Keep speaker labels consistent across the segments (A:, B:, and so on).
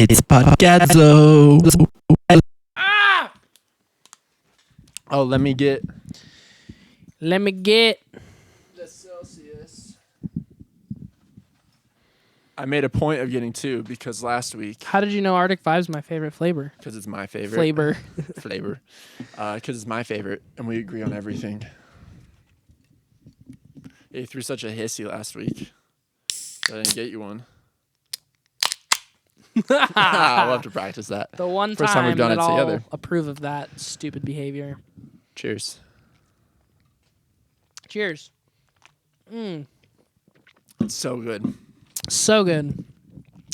A: It's podcadzo.
B: Ah!
A: Oh, let me get
B: the
A: Celsius. I made a point of getting two because last week,
B: How did you know Arctic Vibe's my favorite flavor?
A: because it's my favorite.
B: Flavor.
A: Flavor. Because it's my favorite, and we agree on everything. You threw such a hissy last week. So I didn't get you one. I'll have to practice that.
B: The one
A: First time we've done
B: that
A: it
B: I'll
A: together.
B: approve of that stupid behavior.
A: Cheers.
B: Cheers.
A: It's so good.
B: So good.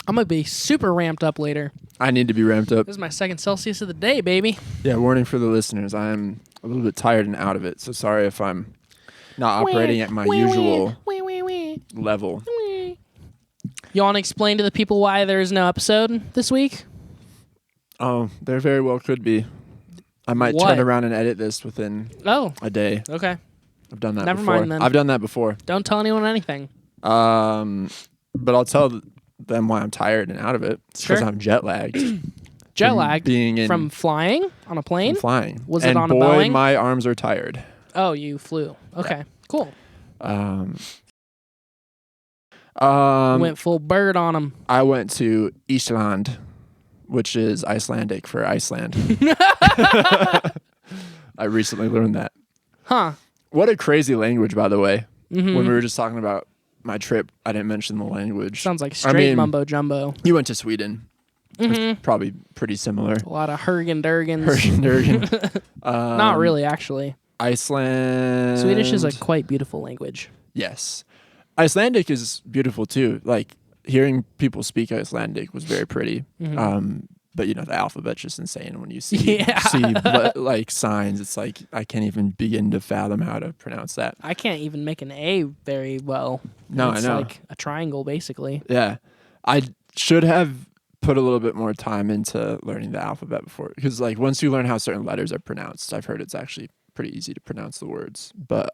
B: I'm going to be super ramped up later.
A: I need to be ramped up.
B: This is my second Celsius of the day, baby.
A: Yeah, warning for the listeners. I am a little bit tired and out of it, so sorry if I'm not operating at my usual level.
B: You want to explain to the people why there is no episode this week?
A: Oh, there very well could be. I might
B: What?
A: turn around and edit this within
B: Oh,
A: a day.
B: okay.
A: I've done that
B: Never
A: before.
B: mind then.
A: I've done that before.
B: Don't tell anyone anything.
A: But I'll tell them why I'm tired and out of it. It's because
B: Sure.
A: I'm jet lagged.
B: Jet
A: from
B: lag
A: being in
B: from flying on a plane?
A: from flying.
B: Was it
A: and
B: on a
A: boy,
B: Boeing?
A: my arms are tired.
B: Oh, you flew. Okay, cool. Went full bird on them.
A: I went to Iceland, which is Icelandic for Iceland. I recently learned that.
B: Huh.
A: What a crazy language, by the way.
B: Mm-hmm.
A: When we were just talking about my trip, I didn't mention the language.
B: Sounds like straight mumbo jumbo.
A: You went to Sweden.
B: Mm-hmm.
A: It's probably pretty similar.
B: A lot of Hurgen-Durgens.
A: Hurgen-Durgen.
B: Not really, actually.
A: Iceland.
B: Swedish is a quite beautiful language.
A: Yes. Icelandic is beautiful too. Like hearing people speak Icelandic was very pretty.
B: Mm-hmm.
A: But you know the alphabet's just insane when you see like signs. It's like I can't even begin to fathom how to pronounce that.
B: I can't even make an A very well.
A: No,
B: it's
A: I know.
B: like a triangle, basically.
A: Yeah, I should have put a little bit more time into learning the alphabet before, because like once you learn how certain letters are pronounced, I've heard it's actually pretty easy to pronounce the words. But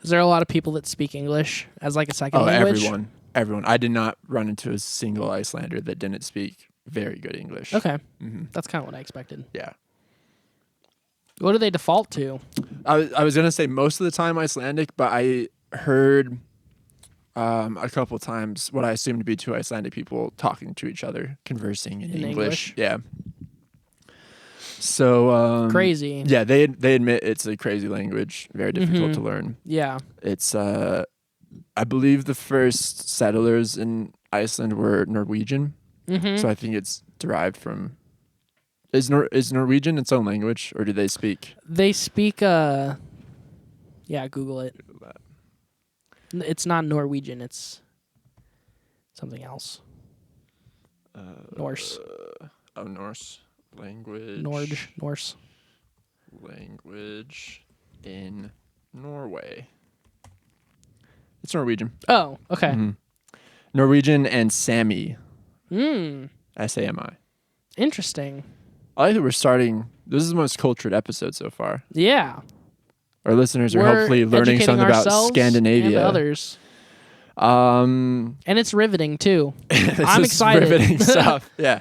B: is there a lot of people that speak English as like a second language?
A: Everyone. I did not run into a single Icelander that didn't speak very good English.
B: Okay,
A: Mm-hmm.
B: that's kind of what I expected.
A: Yeah.
B: What do they default to?
A: I was gonna say most of the time Icelandic, but I heard a couple times what I assumed to be two Icelandic people talking to each other, conversing in English. Yeah. So
B: Crazy.
A: Yeah, they admit it's a crazy language, very difficult to learn.
B: Yeah.
A: It's I believe the first settlers in Iceland were Norwegian, so I think it's derived from. Is Norwegian its own language, or do they speak?
B: They speak. Yeah, Google it. It's not Norwegian. It's something else. Norse.
A: Norse language.
B: Norse.
A: Language in Norway. It's Norwegian.
B: Oh, okay.
A: Norwegian and Sami.
B: Mm.
A: S-A-M-I.
B: Interesting.
A: I like that we're starting. This is the most cultured episode so far.
B: Yeah.
A: Our listeners are
B: We're
A: hopefully learning
B: educating
A: something about
B: ourselves
A: Scandinavia.
B: and others.
A: And
B: it's riveting too.
A: this
B: I'm
A: is
B: excited.
A: riveting stuff. Yeah,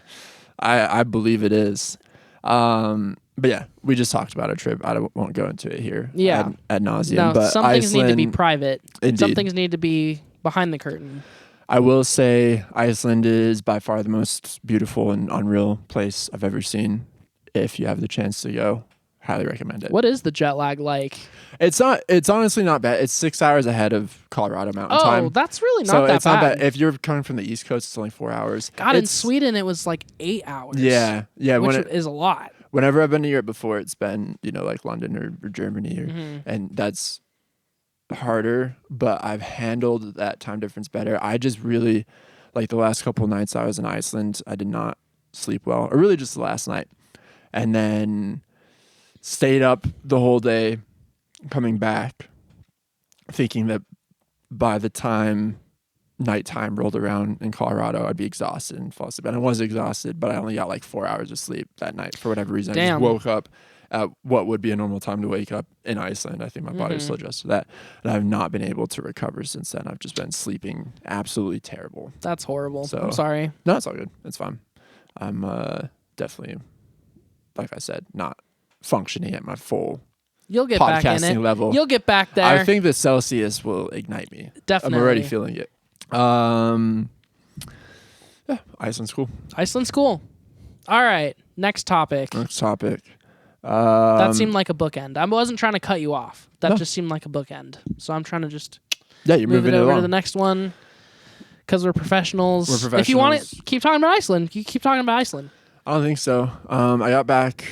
A: I believe it is. But yeah, we just talked about our trip. Won't go into it here.
B: Yeah.
A: ad nauseum.
B: No,
A: but
B: some things need to be
A: Iceland-
B: private.
A: Indeed.
B: Some things need to be behind the curtain.
A: I will say Iceland is by far the most beautiful and unreal place I've ever seen. If you have the chance to go, highly recommend it.
B: What is the jet lag like?
A: It's honestly not bad. It's 6 hours ahead of Colorado Mountain Time.
B: Oh, that's really not
A: So
B: that
A: it's
B: bad.
A: not bad. If you're coming from the East Coast, it's only 4 hours.
B: God, in
A: It's-
B: Sweden it was like 8 hours.
A: Yeah.
B: Which is a lot.
A: Whenever I've been to Europe before, it's been, like London or Germany, and that's harder, but I've handled that time difference better. I just really, like the last couple of nights I was in Iceland, I did not sleep well, or really just the last night. And then stayed up the whole day coming back, thinking that by the time nighttime rolled around in Colorado, I'd be exhausted and fall asleep. And I was exhausted, but I only got like 4 hours of sleep that night for whatever reason. I
B: Damn.
A: just woke up at what would be a normal time to wake up in Iceland. I think my body was still adjusted to that. And I've not been able to recover since then. I've just been sleeping absolutely terrible.
B: That's horrible.
A: So-
B: I'm sorry.
A: No, it's all good. It's fine. I'm definitely, like I said, not functioning at my full
B: You'll get back in it.
A: podcasting level.
B: You'll get back there.
A: I think the Celsius will ignite me.
B: Definitely.
A: I'm already feeling it. Yeah, Iceland's cool.
B: Iceland's cool. All right, next topic.
A: Next topic.
B: That seemed like a bookend. I wasn't trying to cut you off. That
A: No.
B: just seemed like a bookend. So I'm trying to just
A: you're
B: move
A: moving
B: it over
A: along.
B: to the next one because we're professionals.
A: We're professionals.
B: If you want to keep talking about Iceland, you keep talking about Iceland.
A: I don't think so. I got back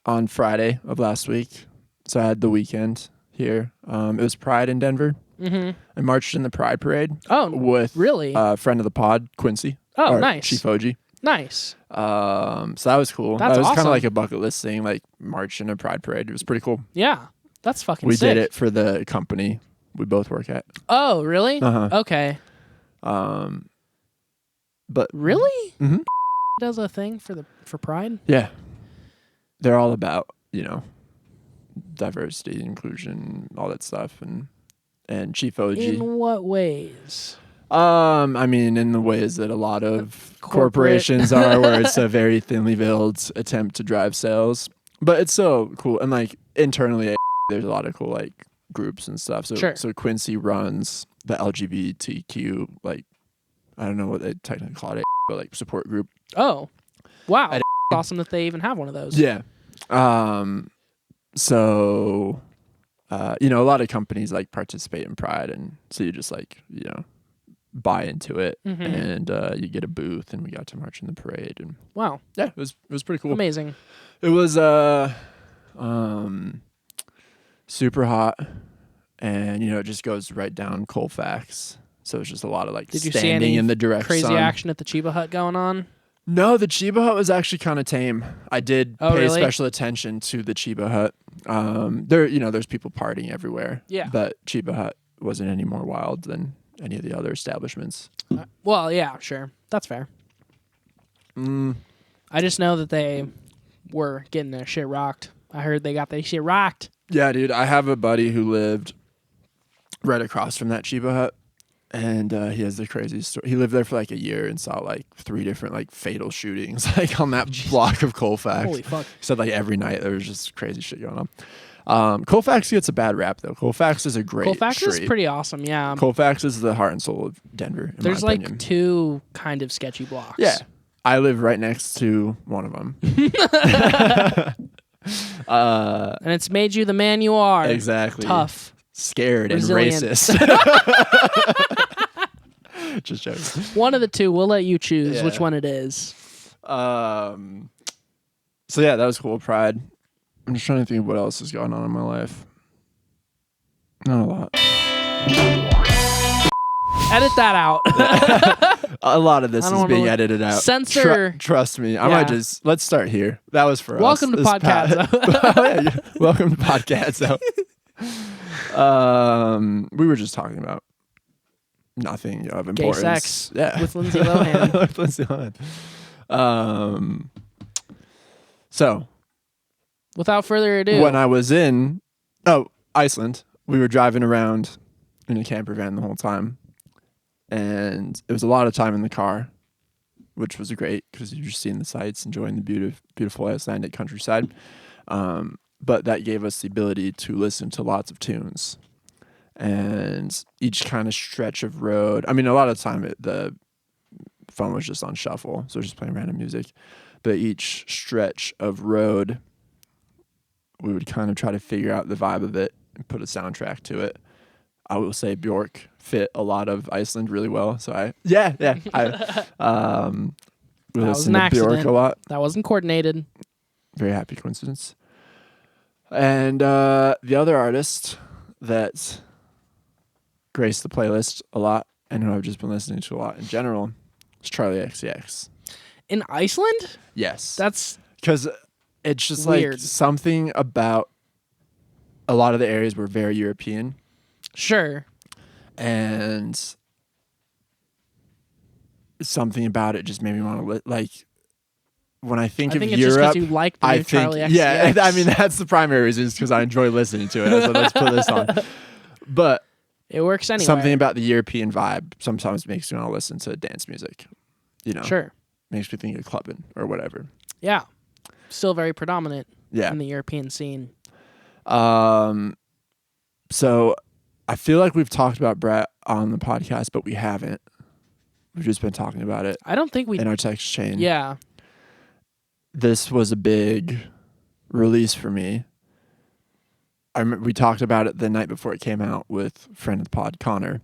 A: on Friday of last week, so I had the weekend here. It was Pride in Denver.
B: Mm-hmm.
A: I marched in the Pride Parade.
B: Oh,
A: with
B: really?
A: A friend of the pod, Quincy.
B: Oh, nice.
A: Chief OG.
B: Nice.
A: So that was cool.
B: That's
A: that was kind
B: awesome.
A: of like a bucket list thing, like march in a Pride Parade. It was pretty cool.
B: Yeah, that's fucking
A: We
B: sick.
A: did it for the company we both work at.
B: Oh, really?
A: Uh-huh.
B: Okay.
A: But
B: Really?
A: Mhm.
B: Does a thing for Pride?
A: yeah, they're all about, diversity, inclusion, all that stuff, and Chief OG.
B: In what ways?
A: I mean, in the ways that a lot of
B: Corporate.
A: corporations are, where it's a very thinly veiled attempt to drive sales. But it's so cool, and like internally, there's a lot of cool like groups and stuff. So,
B: Sure.
A: so Quincy runs the LGBTQ, like, I don't know what they technically call it, but like support group.
B: Oh, wow.
A: I
B: It's awesome that they even have one of those.
A: Yeah. So, a lot of companies like participate in Pride, and so you just like, buy into it,
B: Mhm.
A: and you get a booth, and we got to march in the parade, and
B: Wow.
A: yeah, it was pretty cool.
B: Amazing.
A: It was super hot, and it just goes right down Colfax. So it's just a lot of like
B: Did you see
A: standing
B: any
A: in the direct
B: Crazy
A: sun.
B: action at the Chiba Hut going on?
A: No, the Chiba Hut was actually kind of tame. I did
B: Oh,
A: pay
B: really?
A: special attention to the Chiba Hut. There's people partying everywhere.
B: Yeah.
A: But Chiba Hut wasn't any more wild than any of the other establishments.
B: Well, yeah, sure. That's fair. I just know that they were getting their shit rocked. I heard they got their shit rocked.
A: Yeah, dude. I have a buddy who lived right across from that Chiba Hut, and he has the craziest story. He lived there for like a year and saw like 3 different like fatal shootings like on that block of Colfax.
B: Holy fuck.
A: He said like every night there was just crazy shit going on. Colfax gets a bad rap though. Colfax is a great
B: Colfax is
A: street.
B: pretty awesome, yeah.
A: Colfax is the heart and soul of Denver. In
B: There's
A: my
B: like
A: opinion.
B: 2 kind of sketchy blocks.
A: Yeah, I live right next to one of them.
B: And it's made you the man you are.
A: Exactly.
B: Tough.
A: Scared
B: Resilient.
A: and racist. Just joking.
B: One of the 2. We'll let you choose
A: Yeah.
B: which one it is.
A: So yeah, that was cool. Pride. I'm just trying to think of what else is going on in my life. Not a lot.
B: Edit that out.
A: A lot of this
B: I
A: is
B: don't
A: being
B: wanna
A: edited out.
B: Censor.
A: Trust me. I
B: Yeah.
A: might just let's start here. That was for
B: Welcome
A: us.
B: to
A: This
B: Podcadzo.
A: Oh, yeah. Welcome to Podcadzo. We were just talking about nothing of importance.
B: sex
A: Yeah.
B: with Lindsay Lohan.
A: With Lindsay Lohan. So
B: Without further ado.
A: when I was in Iceland, we were driving around in a camper van the whole time, and it was a lot of time in the car, which was great because you're just seeing the sights, enjoying the beautiful Icelandic countryside. But that gave us the ability to listen to lots of tunes, and each kind of stretch of road. I mean, a lot of the time the phone was just on shuffle, so just playing random music. But each stretch of road, we would kind of try to figure out the vibe of it and put a soundtrack to it. I will say Bjork fit a lot of Iceland really well. So I we
B: was
A: listen
B: an
A: to Bjork
B: accident.
A: a lot.
B: That wasn't coordinated.
A: Very happy coincidence. And the other artist that graced the playlist a lot, and who I've just been listening to a lot in general, is Charlie XCX.
B: In Iceland?
A: Yes.
B: That's
A: Because it's just
B: weird.
A: like something about a lot of the areas were very European.
B: sure.
A: And something about it just made me want to like when I think
B: I
A: of
B: think it's just
A: Europe,
B: because you like the
A: I
B: new
A: think
B: Charlie XCX.
A: yeah, I mean that's the primary reason is because I enjoy listening to it. So let's put this on. But
B: It works anyway.
A: something about the European vibe sometimes makes me want to listen to dance music.
B: Sure.
A: makes me think of clubbing or whatever.
B: Yeah. Still very predominant
A: Yeah.
B: in the European scene.
A: So I feel like we've talked about Brat on the podcast, but we haven't. We've just been talking about it
B: I don't think we...
A: in our text chain.
B: Yeah.
A: This was a big release for me. We talked about it the night before it came out with friend of the pod, Connor.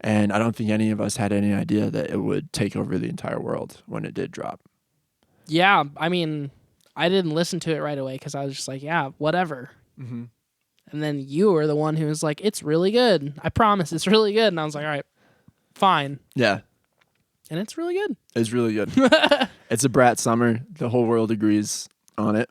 A: And I don't think any of us had any idea that it would take over the entire world when it did drop.
B: Yeah, I mean, I didn't listen to it right away because I was just like, yeah, whatever.
A: Mm-hmm.
B: And then you were the one who was like, it's really good. I promise it's really good. And I was like, all right, fine.
A: Yeah.
B: And it's really good.
A: It's really good. It's a Brat summer. The whole world agrees on it.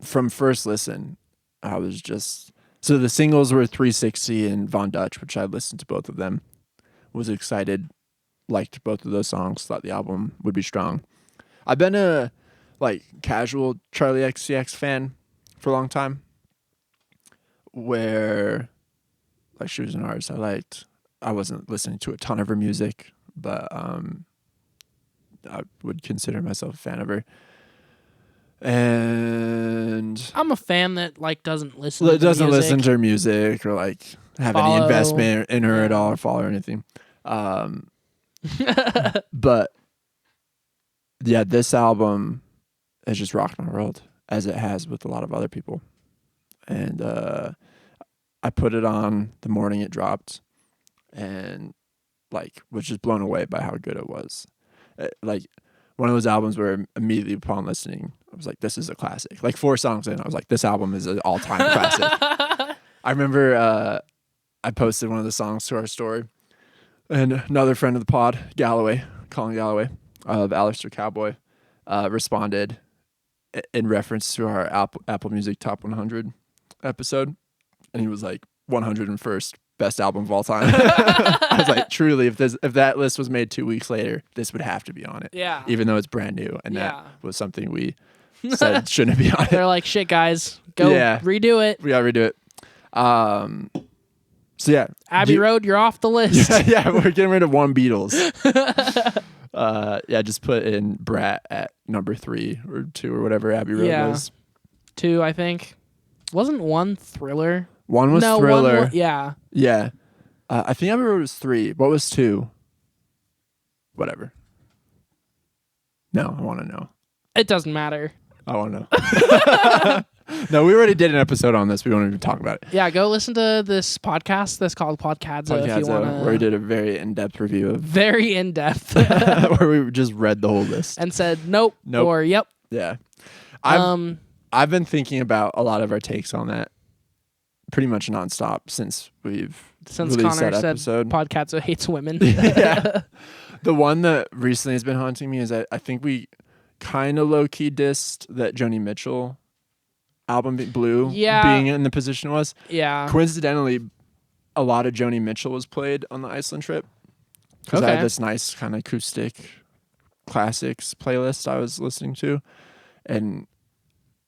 A: From first listen, I was just... So the singles were 360 and Von Dutch, which I listened to both of them. Was excited. Liked both of those songs. Thought the album would be strong. I've been a casual Charlie XCX fan for a long time. Where she was an artist I liked. I wasn't listening to a ton of her music, but I would consider myself a fan of her. And
B: I'm a fan that doesn't listen to
A: listen to her music or have any investment in her at all or follow her or anything. But yeah, this album has just rocked my world, as it has with a lot of other people. And I put it on the morning it dropped and was just blown away by how good it was. One of those albums where immediately upon listening, I was like, this is a classic. 4 songs in, I was like, this album is an all-time classic. I remember I posted one of the songs to our story, and another friend of the pod, Colin Galloway of Alistair Cowboy, responded in reference to our Apple Music Top 100 episode, and he was like, 101st best album of all time. I was like, truly, if that list was made 2 weeks later, this would have to be on it.
B: Yeah.
A: Even though it's brand new, and that was something we said shouldn't be on it.
B: They're like, shit, guys, go redo it.
A: We gotta redo it. So yeah,
B: Abbey Road, you're off the list.
A: Yeah, we're getting rid of one Beatles. Just put in Brat at number 3 or 2 or whatever Abbey Road was.
B: 2, I think. Wasn't 1 Thriller?
A: One was Thriller.
B: Yeah.
A: Yeah. I think Abbey Road was 3. What was 2? Whatever. No, I want to know.
B: It doesn't matter.
A: I want to know. No, we already did an episode on this. We don't even talk about it.
B: Yeah, go listen to this podcast that's called Podcadzo if you want to.
A: Where we did a very in-depth review of...
B: Very in-depth.
A: Where we just read the whole list.
B: And said nope. Or yep.
A: Yeah. I've been thinking about a lot of our takes on that pretty much nonstop since released
B: Connor
A: that episode.
B: Said Podcadzo hates women.
A: Yeah. The one that recently has been haunting me is I think we kind of low-key dissed that Joni Mitchell album Blue being in the position it was.
B: Yeah.
A: Coincidentally, a lot of Joni Mitchell was played on the Iceland trip because I had this nice kind of acoustic classics playlist I was listening to, and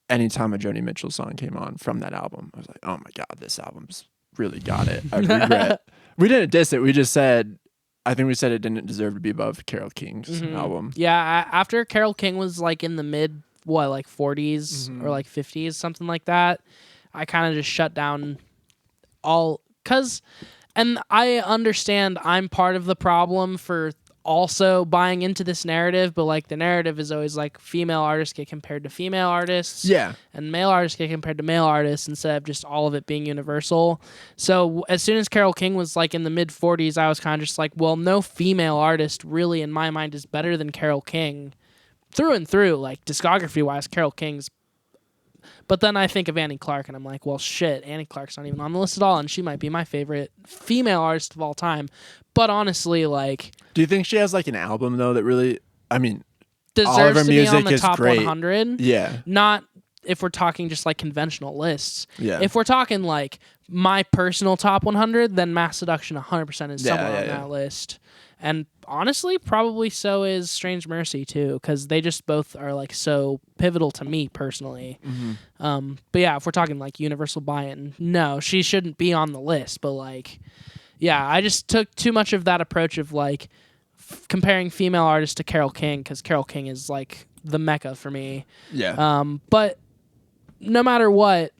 A: anytime a Joni Mitchell song came on from that album, I was like, oh my God, this album's really got it. I regret. We didn't diss it. We just said, I think we said it didn't deserve to be above Carole King's album.
B: Yeah, after Carole King was in the mid, 40s or 50s, something like that, I kind of just shut down all, and I understand I'm part of the problem for also buying into this narrative, but the narrative is always female artists get compared to female artists, and male artists get compared to male artists instead of just all of it being universal. So as soon as Carole King was in the mid 40s, I was kind of just well, no female artist really in my mind is better than Carole King through and through, discography wise. Carole King's. But then I think of Annie Clark, and I'm like, well, shit, Annie Clark's not even on the list at all, and she might be my favorite female artist of all time. But honestly,
A: do you think she has an album though that really,
B: deserves
A: all of her
B: to
A: music
B: be on the
A: is
B: top
A: great.
B: 100?
A: Yeah.
B: Not if we're talking just conventional lists.
A: Yeah.
B: If we're talking my personal top 100, then Mass Seduction 100% is somewhere on that list. And honestly, probably so is Strange Mercy too, because they just both are so pivotal to me personally. But yeah, if we're talking universal buy-in, no, she shouldn't be on the list. But yeah, I just took too much of that approach of comparing female artists to Carole King, because Carole King is like the mecca for me.
A: Yeah.
B: But no matter what,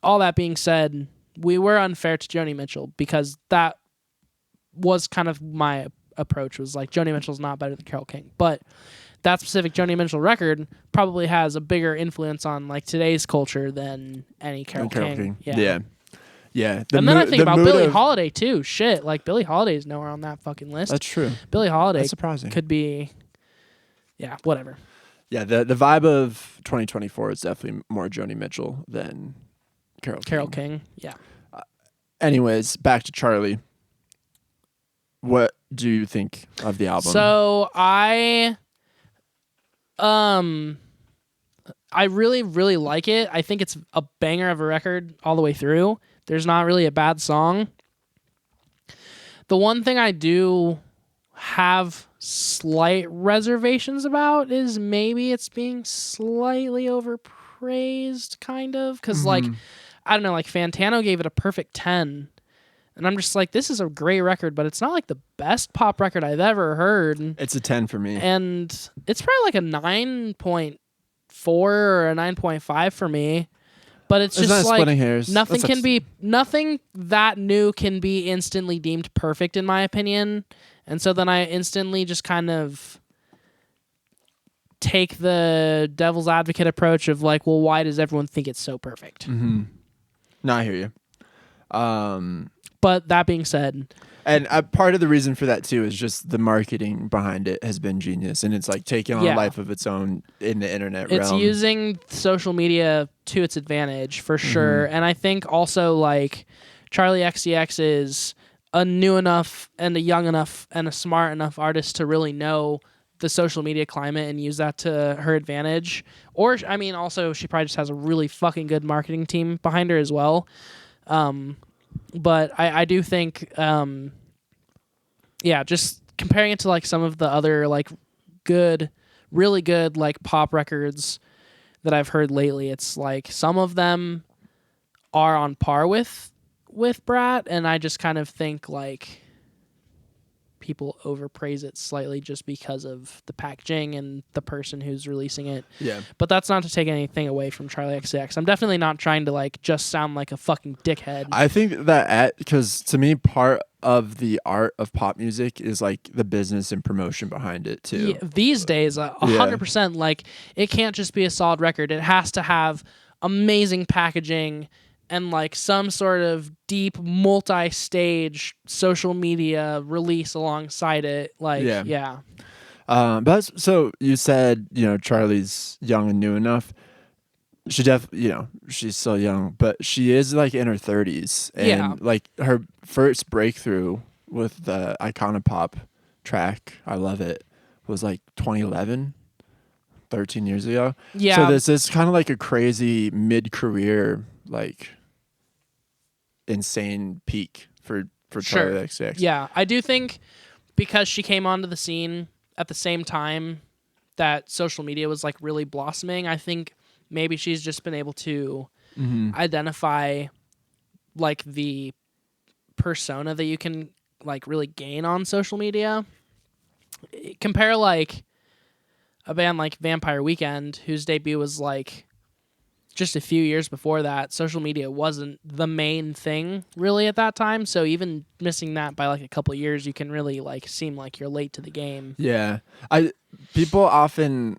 B: all that being said, we were unfair to Joni Mitchell, because that was kind of my approach, was like, Joni Mitchell's not better than Carole King. But that specific Joni Mitchell record probably has a bigger influence on like today's culture than any Carole King.
A: Yeah. And
B: then I think about Billie Holiday too. Shit, like Billie Holiday's nowhere on that fucking list.
A: That's true.
B: Billie Holiday
A: That's surprising.
B: could be, yeah, whatever.
A: Yeah, the vibe of 2024 is definitely more Joni Mitchell than Carole
B: King. Yeah.
A: Anyways, back to Charlie. What do you think of the album?
B: So I really, really like it. I think it's a banger of a record all the way through. There's not really a bad song. The one thing I do have slight reservations about is maybe it's being slightly overpraised, kind of. Because, like, I don't know, like Fantano gave it a perfect 10. And I'm just like, this is a great record, but it's not like the best pop record I've ever heard.
A: It's a 10 for me.
B: And it's probably like a 9.4 or a 9.5 for me. But it's just like nothing that new can be instantly deemed perfect, in my opinion. And so then I instantly just kind of take the devil's advocate approach of like, well, why does everyone think it's so perfect?
A: Mm-hmm. No, I hear you.
B: But that being said,
A: and part of the reason for that too is just the marketing behind it has been genius, and it's like taking on a life of its own in the internet realm.
B: It's using social media to its advantage for sure. And I think also like Charlie XCX is a new enough and a young enough and a smart enough artist to really know the social media climate and use that to her advantage. Or, I mean, also she probably just has a really fucking good marketing team behind her as well. But I do think, just comparing it to like some of the other like really good like pop records that I've heard lately, it's like some of them are on par with Brat, and I just kind of think like people overpraise it slightly just because of the packaging and the person who's releasing it.
A: Yeah.
B: But that's not to take anything away from Charlie XCX. I'm definitely not trying to like just sound like a fucking dickhead.
A: I think that because to me, part of the art of pop music is like the business and promotion behind it too.
B: Yeah, these days, 100%. Like it can't just be a solid record. It has to have amazing packaging and like some sort of deep multi-stage social media release alongside it. Like, yeah.
A: But so you said, Charlie's young and new enough. She she's still young, but she is like in her 30s. And like her first breakthrough with the Iconopop track, I Love It, was like 2011, 13 years ago.
B: Yeah.
A: So this is kind of like a crazy mid-career, like insane peak for Charlie XCX.
B: Yeah, I do think because she came onto the scene at the same time that social media was like really blossoming, I think maybe she's just been able to identify like the persona that you can like really gain on social media. Compare like a band like Vampire Weekend, whose debut was like just a few years before that. Social media wasn't the main thing really at that time, so even missing that by like a couple of years, you can really like seem like you're late to the game.
A: Yeah. People often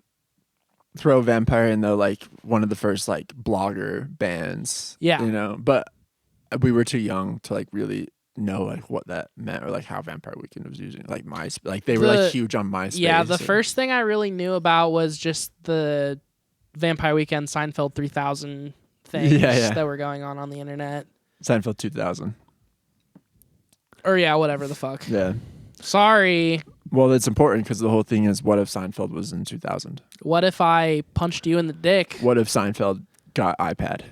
A: throw Vampire in the like one of the first like blogger bands.
B: Yeah.
A: But we were too young to like really know like what that meant or like how Vampire Weekend was using like MySpace. Like they were like huge on MySpace.
B: Yeah, the first thing I really knew about was just the Vampire Weekend Seinfeld 3000 things that were going on the internet.
A: Seinfeld 2000.
B: Or whatever the fuck.
A: Yeah.
B: Sorry.
A: Well, it's important because the whole thing is, what if Seinfeld was in 2000?
B: What if I punched you in the dick?
A: What if Seinfeld got iPad?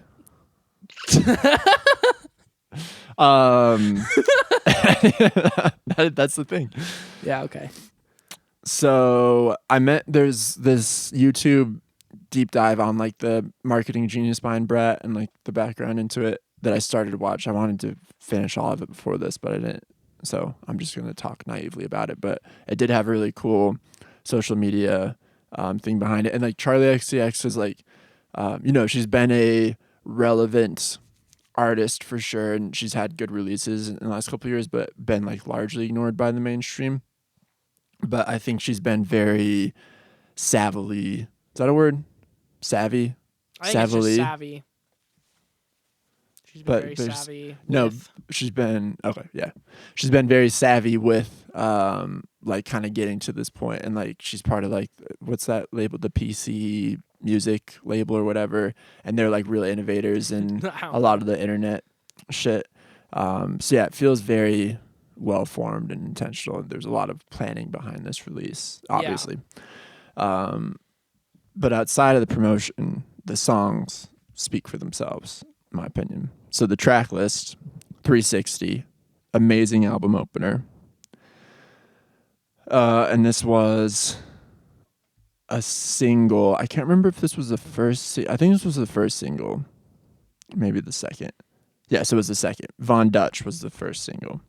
A: That's the thing.
B: Yeah, okay.
A: So there's this YouTube deep dive on like the marketing genius behind Brat and like the background into it that I started to watch. I wanted to finish all of it before this, but I didn't so I'm just going to talk naively about it. But it did have a really cool social media thing behind it. And like Charlie XCX is like, she's been a relevant artist for sure, and she's had good releases in the last couple of years, but been like largely ignored by the mainstream. But I think she's been very savvily. Is that a word? Savvy?
B: I think it's just savvy. She's been very savvy.
A: No, she's been okay. Yeah, she's been very savvy with like kind of getting to this point, and like she's part of like what's that label, the PC music label or whatever, and they're like real innovators in a lot of the internet shit. So yeah, it feels very well formed and intentional. There's a lot of planning behind this release, obviously. Yeah. But outside of the promotion, the songs speak for themselves, in my opinion. So the track list, 360, amazing album opener. And this was a single. I can't remember if this was the first. I think this was the first single. Maybe the second. Yes, it was the second. Von Dutch was the first single.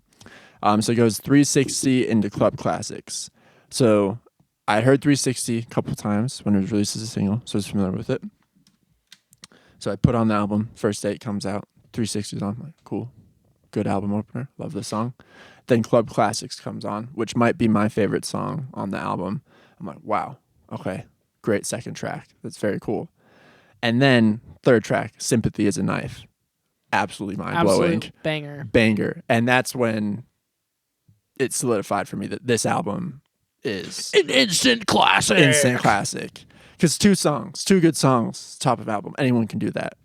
A: So it goes 360 into club classics. So I heard 360 a couple times when it was released as a single, so I was familiar with it. So I put on the album. First day it comes out. 360's on. I'm like, cool. Good album opener. Love this song. Then Club Classics comes on, which might be my favorite song on the album. I'm like, wow. Okay. Great second track. That's very cool. And then third track, Sympathy is a Knife. Absolutely mind-blowing.
B: Absolute
A: Banger. And that's when it solidified for me that this album is
B: an instant classic.
A: Because two good songs, top of album. Anyone can do that.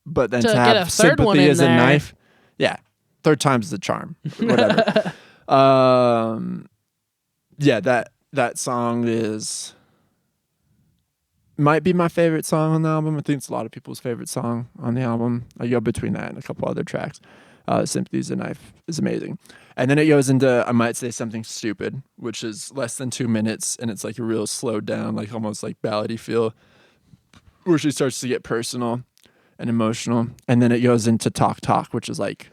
A: But then to have
B: Sympathy
A: is a Knife, yeah, third time's the charm. Whatever. Yeah, that song might be my favorite song on the album. I think it's a lot of people's favorite song on the album. I go between that and a couple other tracks. Sympathy is a Knife is amazing. And then it goes into I Might Say Something Stupid, which is less than 2 minutes, and it's like a real slowed down, like almost like ballady feel, where she starts to get personal and emotional. And then it goes into Talk Talk, which is like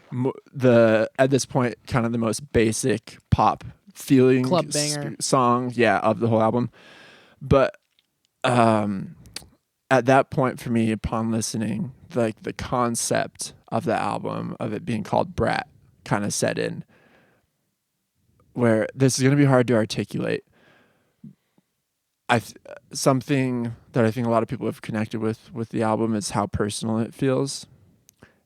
A: at this point kind of the most basic pop feeling
B: club banger
A: song, of the whole album. But at that point for me, upon listening, like the concept of the album, of it being called Brat, kind of set in, where this is going to be hard to articulate. Something that I think a lot of people have connected with the album is how personal it feels,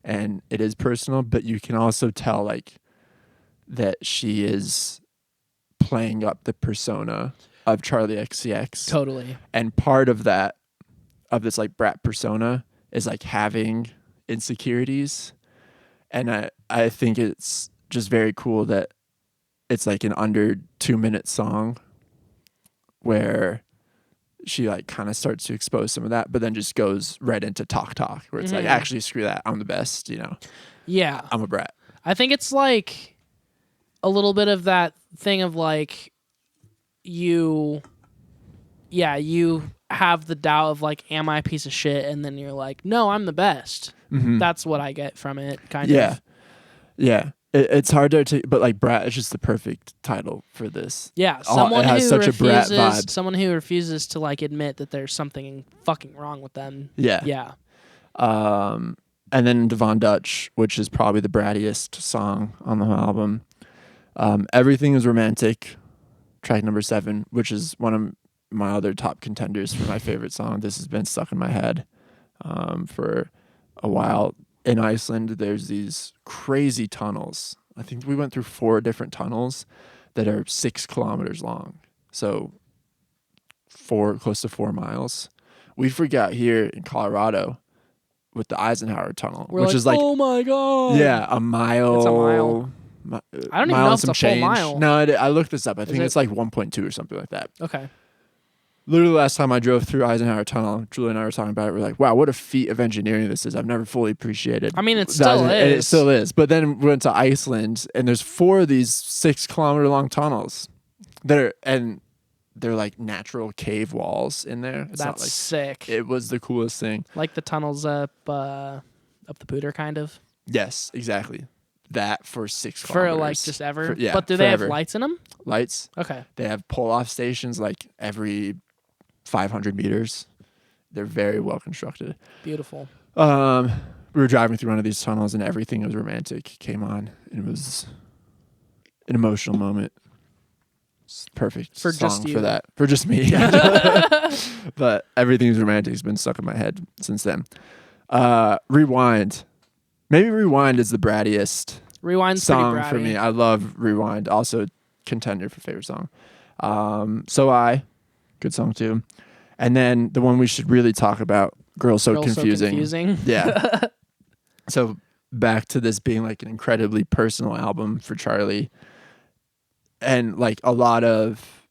A: and it is personal, but you can also tell like that she is playing up the persona of Charlie XCX.
B: Totally.
A: And part of that, of this like brat persona, is like having insecurities, and I think it's just very cool that it's like an under 2 minute song where she like kind of starts to expose some of that, but then just goes right into Talk Talk, where it's like, actually, screw that. I'm the best,
B: Yeah.
A: I'm a brat.
B: I think it's like a little bit of that thing of like you have the doubt of like, am I a piece of shit? And then you're like, no, I'm the best. Mm-hmm. That's what I get from it, kind of. Yeah.
A: It's hard to, but like Brat is just the perfect title for this.
B: Yeah,
A: someone who such a brat vibe.
B: Someone who refuses to like admit that there's something fucking wrong with them.
A: Yeah. And then Von Dutch, which is probably the brattiest song on the whole album. Everything is Romantic, track number 7, which is one of my other top contenders for my favorite song. This has been stuck in my head for a while. In Iceland, there's these crazy tunnels. I think we went through 4 different tunnels that are 6 kilometers long. So close to 4 miles. We forgot here in Colorado with the Eisenhower Tunnel, which is like,
B: oh my God.
A: Yeah, a mile.
B: It's a mile. I don't even know if it's a full mile.
A: No, I looked this up. I think it's like 1.2 or something like that.
B: Okay.
A: Literally last time I drove through Eisenhower Tunnel, Julie and I were talking about it. We're like, wow, what a feat of engineering this is. I've never fully appreciated.
B: I mean, it still is.
A: And it still is. But then we went to Iceland, and there's 4 of these 6 kilometer long tunnels they're like natural cave walls in there. It's
B: That's
A: like,
B: sick.
A: It was the coolest thing.
B: Like the tunnels up the Pooter, kind of.
A: Yes, exactly. that for 6
B: For
A: kilometers.
B: like just ever?
A: Yeah,
B: But do they have
A: forever.
B: lights in them?
A: Lights.
B: Okay.
A: They have pull-off stations like every 500 meters. They're very well constructed.
B: Beautiful.
A: We were driving through one of these tunnels and Everything Was Romantic came on. And it was an emotional moment. It's perfect
B: For
A: song
B: just you.
A: for that. For just me. But Everything Was Romantic has been stuck in my head since then. Rewind. Maybe Rewind is the brattiest
B: Rewind's
A: song
B: pretty bratty.
A: for me. I love Rewind. Also contender for favorite song. So good song too. And then the one we should really talk about, Girl So Confusing. Yeah. So back to this being like an incredibly personal album for Charlie. And like a lot of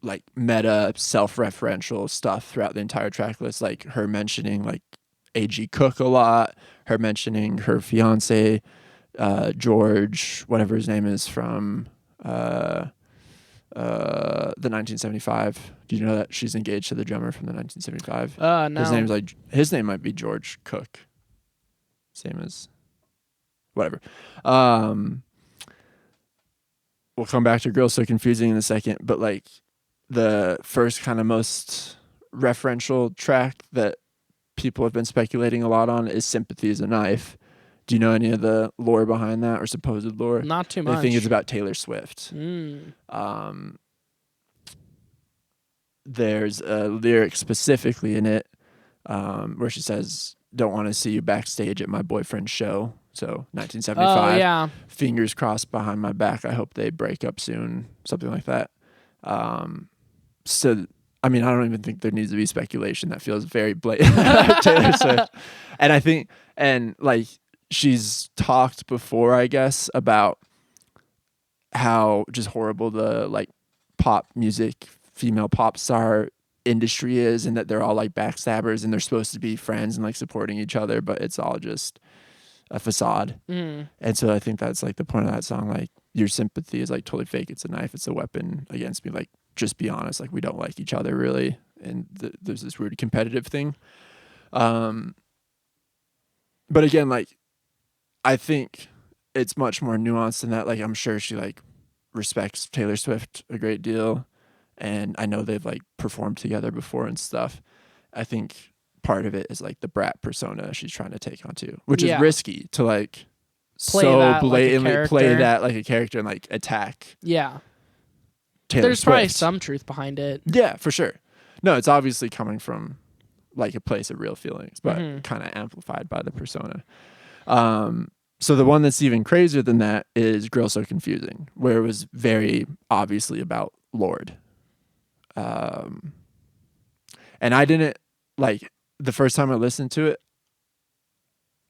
A: like meta self-referential stuff throughout the entire track list, like her mentioning like A.G. Cook a lot, her mentioning her fiance, George, whatever his name is from the 1975. Do you know that she's engaged to the drummer from the 1975?
B: No.
A: His name might be George Cook. Same as whatever. We'll come back to Girl So Confusing in a second, but like the first kind of most referential track that people have been speculating a lot on is Sympathy Is a Knife. Do you know any of the lore behind that or supposed lore?
B: Not too much.
A: I think it's about Taylor Swift. There's a lyric specifically in it where she says, "Don't want to see you backstage at my boyfriend's show." So 1975.
B: Oh, yeah.
A: Fingers crossed behind my back. I hope they break up soon. Something like that. So, I mean, I don't even think there needs to be speculation. That feels very blatant. Taylor Swift. And I think, and like, she's talked before, I guess, about how just horrible the like pop music, female pop star industry is, and that they're all like backstabbers and they're supposed to be friends and like supporting each other, but it's all just a facade. And so I think that's like the point of that song. Like, your sympathy is like totally fake. It's a knife. It's a weapon against me. Like, just be honest. Like, we don't like each other really. And there's this weird competitive thing. But again, like, I think it's much more nuanced than that. Like, I'm sure she like respects Taylor Swift a great deal. And I know they've like performed together before and stuff. I think part of it is like the brat persona she's trying to take on too, which is risky to like blatantly play that like a character and like attack.
B: Yeah.
A: Taylor
B: There's
A: Swift.
B: probably some truth behind it.
A: Yeah, for sure. No, it's obviously coming from like a place of real feelings, but kind of amplified by the persona. So the one that's even crazier than that is Girl So Confusing, where it was very obviously about Lorde. And I didn't like the first time I listened to it,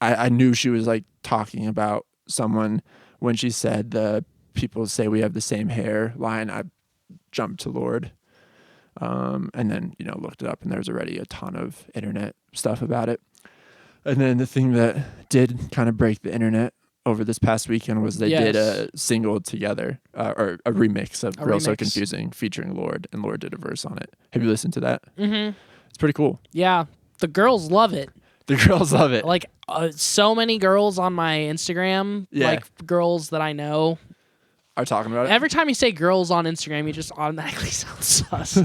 A: I knew she was like talking about someone when she said the people say we have the same hair line. I jumped to Lorde. And then, looked it up and there was already a ton of internet stuff about it. And then the thing that did kind of break the internet over this past weekend was they did a single together, or a remix of Girl So Confusing featuring Lorde, and Lorde did a verse on it. Have you listened to that? Mm-hmm. It's pretty cool.
B: Yeah. The girls love it.
A: The girls love it.
B: Like, so many girls on my Instagram, like girls that I know,
A: are talking about it.
B: Every time you say girls on Instagram, you just automatically sound sus.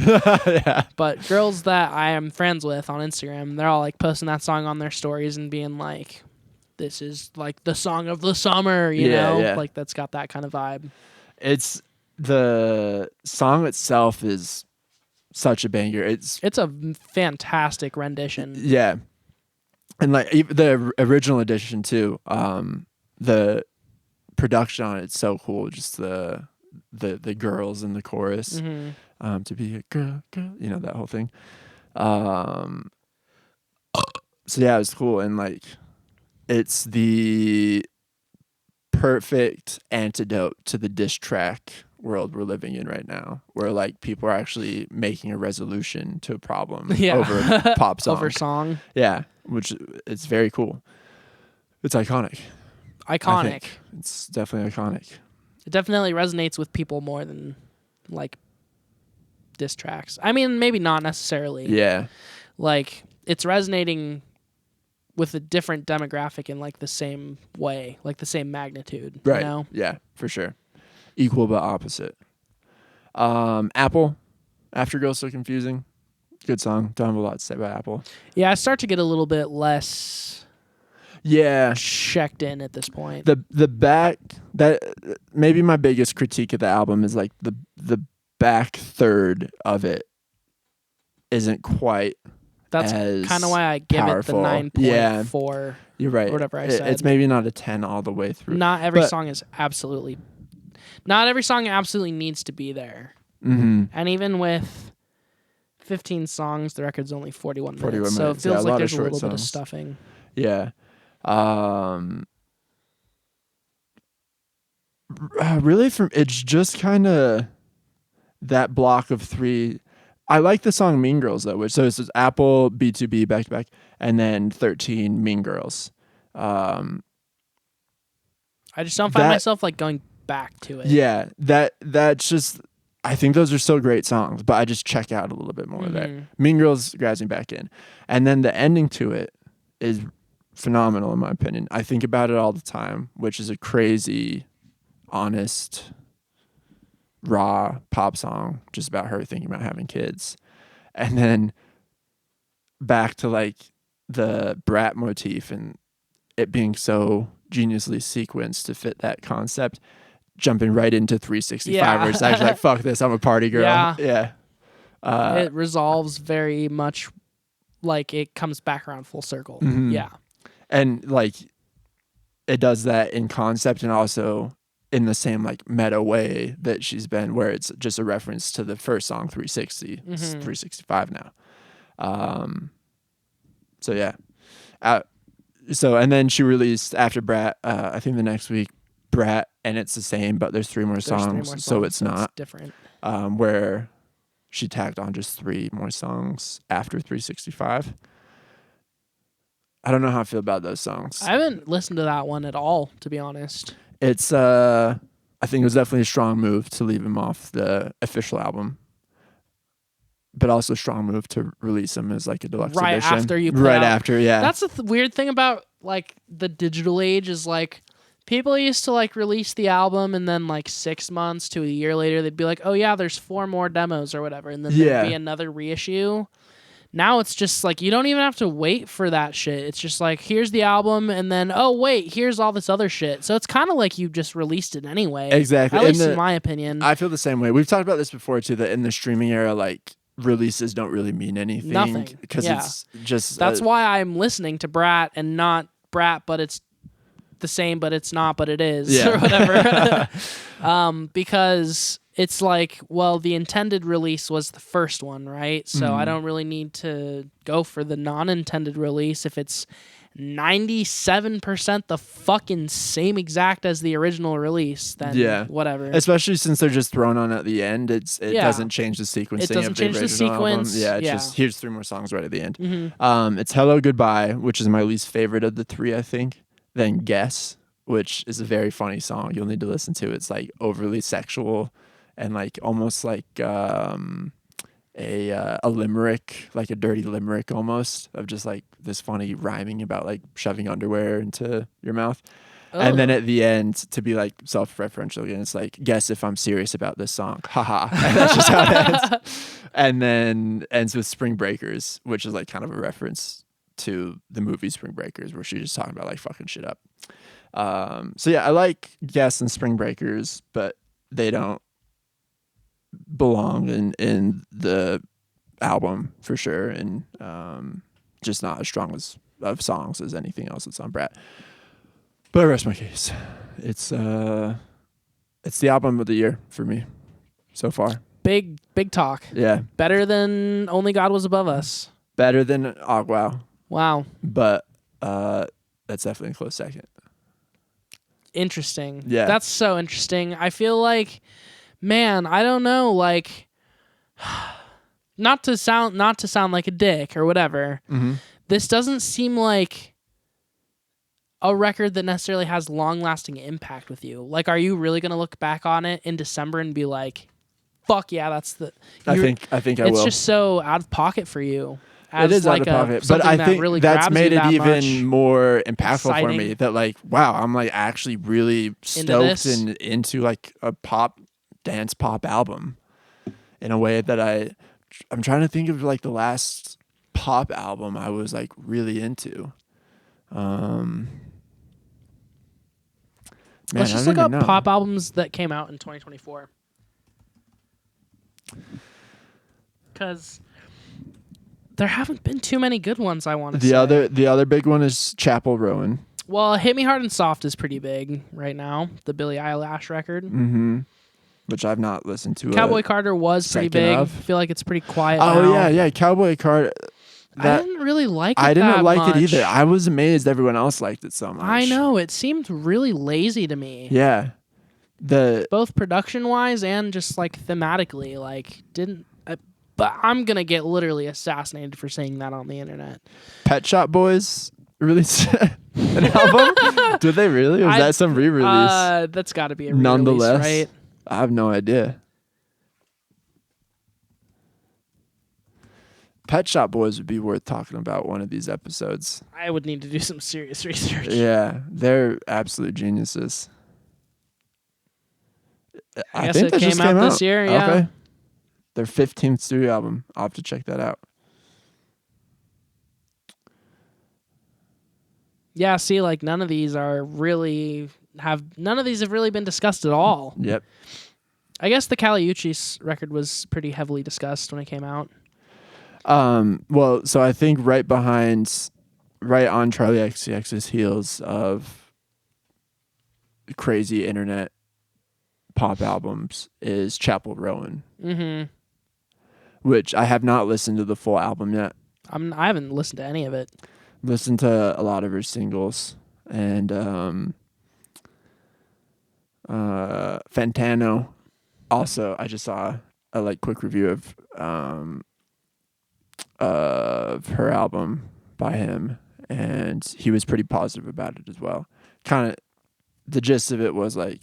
A: Yeah.
B: But girls that I am friends with on Instagram, they're all like posting that song on their stories and being like, this is like the song of the summer, you know? Yeah. Like, that's got that kind of vibe.
A: It's the song itself is such a banger. It's
B: a fantastic rendition.
A: Yeah. And like the original edition too, the production on it's so cool. Just the girls in the chorus, to be a girl, that whole thing. So yeah, it's cool, and like it's the perfect antidote to the diss track world we're living in right now, where like people are actually making a resolution to a problem over a pop song.
B: Over song.
A: Yeah, which it's very cool. It's iconic. It's definitely iconic.
B: It definitely resonates with people more than like diss tracks. I mean, maybe not necessarily.
A: Yeah.
B: Like, it's resonating with a different demographic in like the same way, like the same magnitude.
A: Right.
B: You know?
A: Yeah, for sure. Equal but opposite. Apple, After Girl So Confusing. Good song. Don't have a lot to say about Apple.
B: Yeah, I start to get a little bit less checked in at this point.
A: The back, that maybe my biggest critique of the album is like the back third of it isn't quite
B: That's kind of why I give
A: powerful.
B: it the 9.4.
A: You're right.
B: Or whatever I said.
A: It's maybe not a 10 all the way through.
B: Not every song absolutely needs to be there.
A: Mm-hmm.
B: And even with 15 songs, the record's only 41 minutes. So it
A: Yeah,
B: feels like there's a little bit of stuffing.
A: Yeah. Really, it's just kind of that block of 3. I like the song Mean Girls, though, which so it's Apple, B2B, back to back, and then 13, Mean Girls.
B: I just don't find myself like going back to it.
A: Yeah, that's just, I think those are still great songs, but I just check out a little bit more there. Mean Girls grabs me back in. And then the ending to it is phenomenal, in my opinion. I think about it all the time, which is a crazy, honest, raw pop song just about her thinking about having kids. And then back to like the brat motif and it being so geniusly sequenced to fit that concept, jumping right into 365 where it's actually like, fuck this, I'm a party girl. Yeah.
B: It resolves very much like it comes back around full circle.
A: Mm-hmm.
B: Yeah.
A: And like it does that in concept and also in the same like meta way that she's been, where it's just a reference to the first song 360. It's 365 now. So yeah. And then she released after Brat, I think the next week, Brat, and it's the same, but there's 3 more songs, so it's not
B: different.
A: Where she tagged on just 3 more songs after 365. I don't know how I feel about those songs.
B: I haven't listened to that one at all, to be honest.
A: It's I think it was definitely a strong move to leave him off the official album, but also a strong move to release him as like a deluxe edition.
B: After you put
A: after, yeah.
B: That's the weird thing about like the digital age is like people used to like release the album and then like 6 months to a year later they'd be like, oh yeah, there's 4 more demos or whatever, and then there'd be another reissue. Now it's just like you don't even have to wait for that shit. It's just like, here's the album, and then, oh wait, here's all this other shit. So it's kind of like you just released it anyway.
A: Exactly.
B: At least in my opinion.
A: I feel the same way. We've talked about this before too, that in the streaming era, like releases don't really mean anything.
B: Nothing.
A: Because it's just...
B: That's why I'm listening to Brat and not Brat, but it's the same, but it's not, but it is, or whatever. Because it's like, well, the intended release was the first one, right? So I don't really need to go for the non-intended release if it's 97% the fucking same exact as the original release, then whatever.
A: Especially since they're just thrown on at the end. It doesn't change the sequencing
B: it doesn't
A: of the
B: change
A: original
B: the sequence.
A: album. Yeah, it's just, here's 3 more songs right at the end. It's Hello Goodbye, which is my least favorite of the 3, I think. Then Guess, which is a very funny song you'll need to listen to. It's like overly sexual and like almost like a limerick, like a dirty limerick almost, of just like this funny rhyming about like shoving underwear into your mouth. And then at the end, to be like self-referential again, it's like, guess if I'm serious about this song. Haha. And that's just how it ends. And then ends with Spring Breakers, which is like kind of a reference to the movie Spring Breakers, where she's just talking about like fucking shit up. So yeah, I like Guess and Spring Breakers, but they don't belong in the album for sure, and just not as strong of songs as anything else that's on Brat. But I rest my case. It's the album of the year for me so far.
B: Big talk.
A: Yeah.
B: Better than Only God Was Above Us.
A: Better than Agua.
B: Wow.
A: But that's definitely a close second.
B: Interesting.
A: Yeah.
B: That's so interesting. I feel like, man, I don't know, like not to sound like a dick or whatever. This doesn't seem like a record that necessarily has long-lasting impact with you. Like, are you really going to look back on it in December and be like, fuck yeah, that's the...
A: I think I will.
B: It's just so out of pocket for you. as
A: it is
B: like
A: out of pocket,
B: something
A: but I
B: that
A: think
B: really
A: that's
B: grabs
A: made
B: you
A: it
B: that
A: even
B: much.
A: more impactful for me.
B: Exciting.
A: That like, wow, I'm like actually really stoked
B: this.
A: and into like a dance pop album in a way that I'm trying to think of like the last pop album I was like really into. Man,
B: Let's
A: I
B: just
A: don't
B: look
A: even
B: up
A: know.
B: pop albums that came out in 2024. Because there haven't been too many good ones, I want to say.
A: The other big one is Chapel Rowan.
B: Well, Hit Me Hard and Soft is pretty big right now, the Billie Eilish record.
A: Mm-hmm. Which I've not listened to.
B: Cowboy Carter was pretty big. I feel like it's pretty quiet now.
A: Oh, yeah, Cowboy Carter.
B: I didn't really like it
A: I didn't
B: that
A: like
B: much.
A: it either. I was amazed everyone else liked it so much.
B: I know. It seemed really lazy to me.
A: Yeah.
B: Both production-wise and just, like, thematically. Like, but I'm going to get literally assassinated for saying that on the internet.
A: Pet Shop Boys released an album? Did they really? Or was that some re-release?
B: That's got to be a re-release,
A: Nonetheless,
B: right?
A: I have no idea. Pet Shop Boys would be worth talking about one of these episodes.
B: I would need to do some serious research.
A: Yeah, they're absolute geniuses.
B: I guess it came out this year, yeah.
A: Okay. Their 15th studio album. I'll have to check that out.
B: Yeah, see, like none of these have really been discussed at all.
A: Yep.
B: I guess the Kali Uchis record was pretty heavily discussed when it came out.
A: Well, so I think right on Charlie XCX's heels of crazy internet pop albums is Chapel Rowan.
B: Mm-hmm.
A: Which I have not listened to the full album yet.
B: I haven't listened to any of it.
A: Listened to a lot of her singles and Fantano. Also, I just saw a like quick review of her album by him, and he was pretty positive about it as well. Kind of, the gist of it was like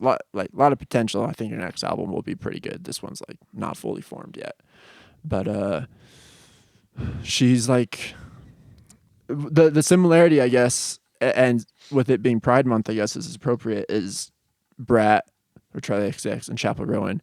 A: a lot of potential. I think your next album will be pretty good. This one's like not fully formed yet, but she's like the similarity, I guess, and with it being Pride Month, I guess is appropriate. Is Brat or Charlie XCX and Chapel Rowan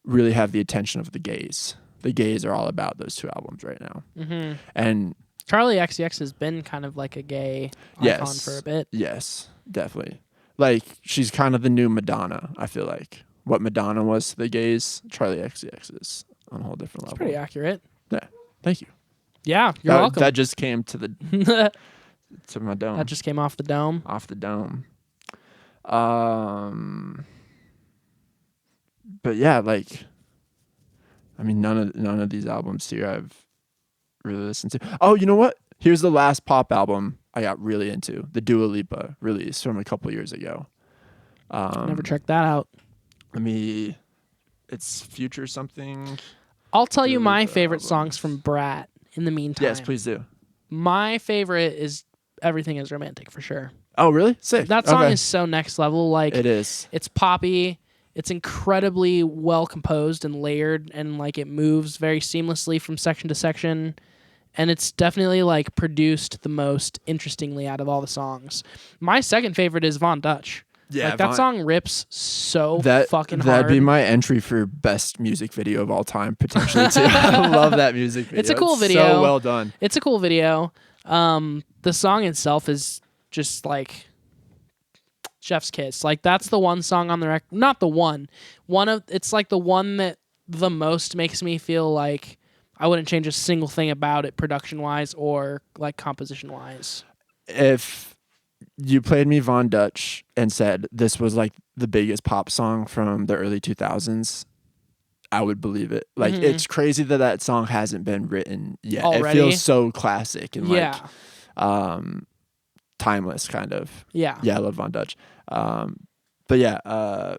A: really have the attention of the gays? The gays are all about those two albums right now.
B: Mm-hmm.
A: And
B: Charlie XCX has been kind of like a gay icon for a bit.
A: Yes, definitely. Like, she's kind of the new Madonna, I feel like. What Madonna was to the gays, Charlie XCX is on a whole different level.
B: Pretty accurate.
A: Yeah, thank you.
B: Yeah, you're welcome.
A: That just came to the to my dome.
B: That just came off the dome.
A: Off the dome. But yeah, like, I mean, none of these albums here I've really listened to. Oh, you know what? Here's the last pop album I got really into. The Dua Lipa release from a couple years ago.
B: Never checked that out.
A: It's Future something.
B: I'll tell you my favorite songs from Brat in the meantime.
A: Yes, please do.
B: My favorite is Everything Is Romantic for sure.
A: Oh, really? Sick.
B: That song is so next level. Like,
A: it is.
B: It's poppy. It's incredibly well composed and layered, and like it moves very seamlessly from section to section. And it's definitely like produced the most interestingly out of all the songs. My second favorite is Von Dutch.
A: Yeah,
B: like that song rips so fucking hard.
A: That'd be my entry for best music video of all time, potentially too. I love that music video.
B: It's a cool video.
A: So well done.
B: It's a cool video. The song itself is just like chef's kiss. Like that's the one song on the record. Not the one. It's like the one that the most makes me feel like I wouldn't change a single thing about it production wise or like composition wise.
A: If you played me Von Dutch and said this was like the biggest pop song from the early 2000s, I would believe it. Like it's crazy that song hasn't been written yet.
B: Already?
A: It feels so classic and like timeless kind of.
B: Yeah.
A: Yeah, I love Von Dutch. But yeah,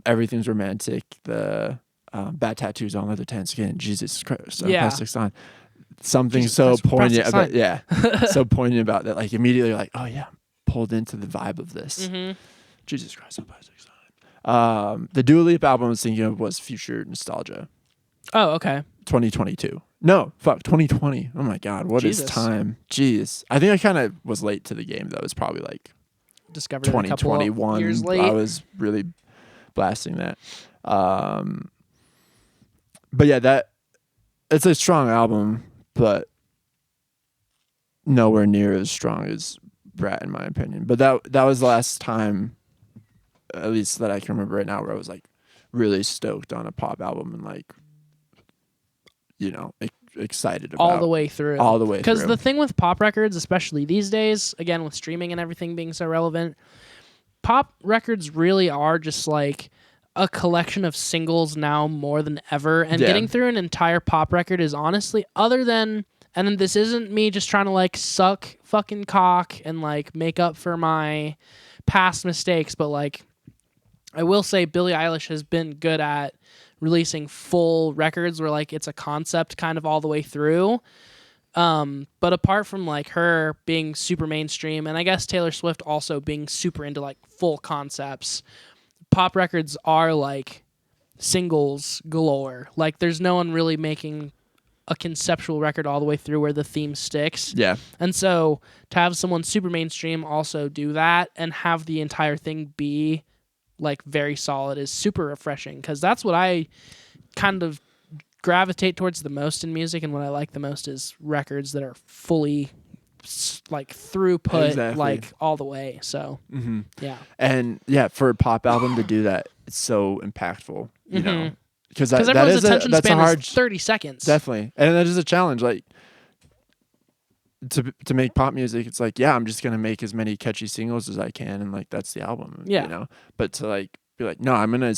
A: Everything's Romantic, the Bad Tattoos on Leather Tan Skin, Jesus Christ, Plastic Sign. Something
B: Jesus
A: so
B: Christ,
A: poignant about
B: Sign.
A: so poignant about that. Like immediately you're like, oh yeah, pulled into the vibe of this. Jesus Christ, Plastic Sign. The Dua Lipa album I was thinking of was Future Nostalgia.
B: Oh, okay.
A: 2022. No, fuck, 2020. Oh my God, what is
B: Jesus.
A: time? Jeez. I think I kind of was late to the game, though. It's probably like
B: Discovered it a couple
A: 2021.
B: years late.
A: I was really blasting that. But yeah, it's a strong album, but nowhere near as strong as Brat, in my opinion. But that was the last time, at least that I can remember right now, where I was like really stoked on a pop album and like, excited about
B: all the way through.
A: All the way through.
B: Because the thing with pop records, especially these days, again with streaming and everything being so relevant, pop records really are just like a collection of singles now more than ever. And getting through an entire pop record is honestly, other than, and this isn't me just trying to like suck fucking cock and like make up for my past mistakes, but like I will say Billie Eilish has been good at releasing full records where like it's a concept kind of all the way through. But apart from like her being super mainstream, and I guess Taylor Swift also being super into like full concepts, pop records are like singles galore. Like there's no one really making a conceptual record all the way through where the theme sticks.
A: Yeah.
B: And so to have someone super mainstream also do that and have the entire thing be like very solid is super refreshing, because that's what I kind of gravitate towards the most in music, and what I like the most is records that are fully like throughput, like all the way. So yeah,
A: and yeah, for a pop album to do that, it's so impactful, you know, because
B: everyone's attention span is 30 seconds.
A: Definitely, and that is a challenge. Like to make pop music, it's like, yeah, I'm just gonna make as many catchy singles as I can, and like that's the album, you know. But to like be like, no, I'm gonna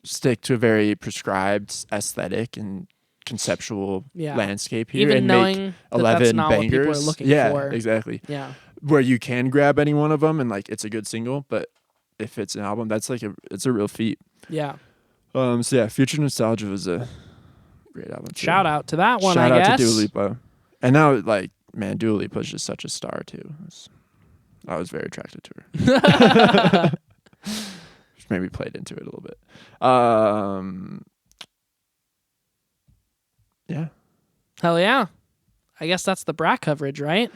A: stick to a very prescribed aesthetic and conceptual landscape here,
B: even
A: and
B: knowing
A: make
B: that
A: 11
B: that's not
A: bangers.
B: What people are looking for.
A: Exactly.
B: Yeah,
A: where you can grab any one of them and like it's a good single, but if it's an album, that's like it's a real feat.
B: Yeah.
A: So yeah, Future Nostalgia was a great album too.
B: Shout out to that one.
A: Shout
B: I
A: out
B: guess.
A: to Dua Lipa. And now, like, man, Dua Lipa is just such a star too. I was very attracted to her. Which maybe played into it a little bit. Yeah.
B: Hell yeah. I guess that's the Brat coverage, right?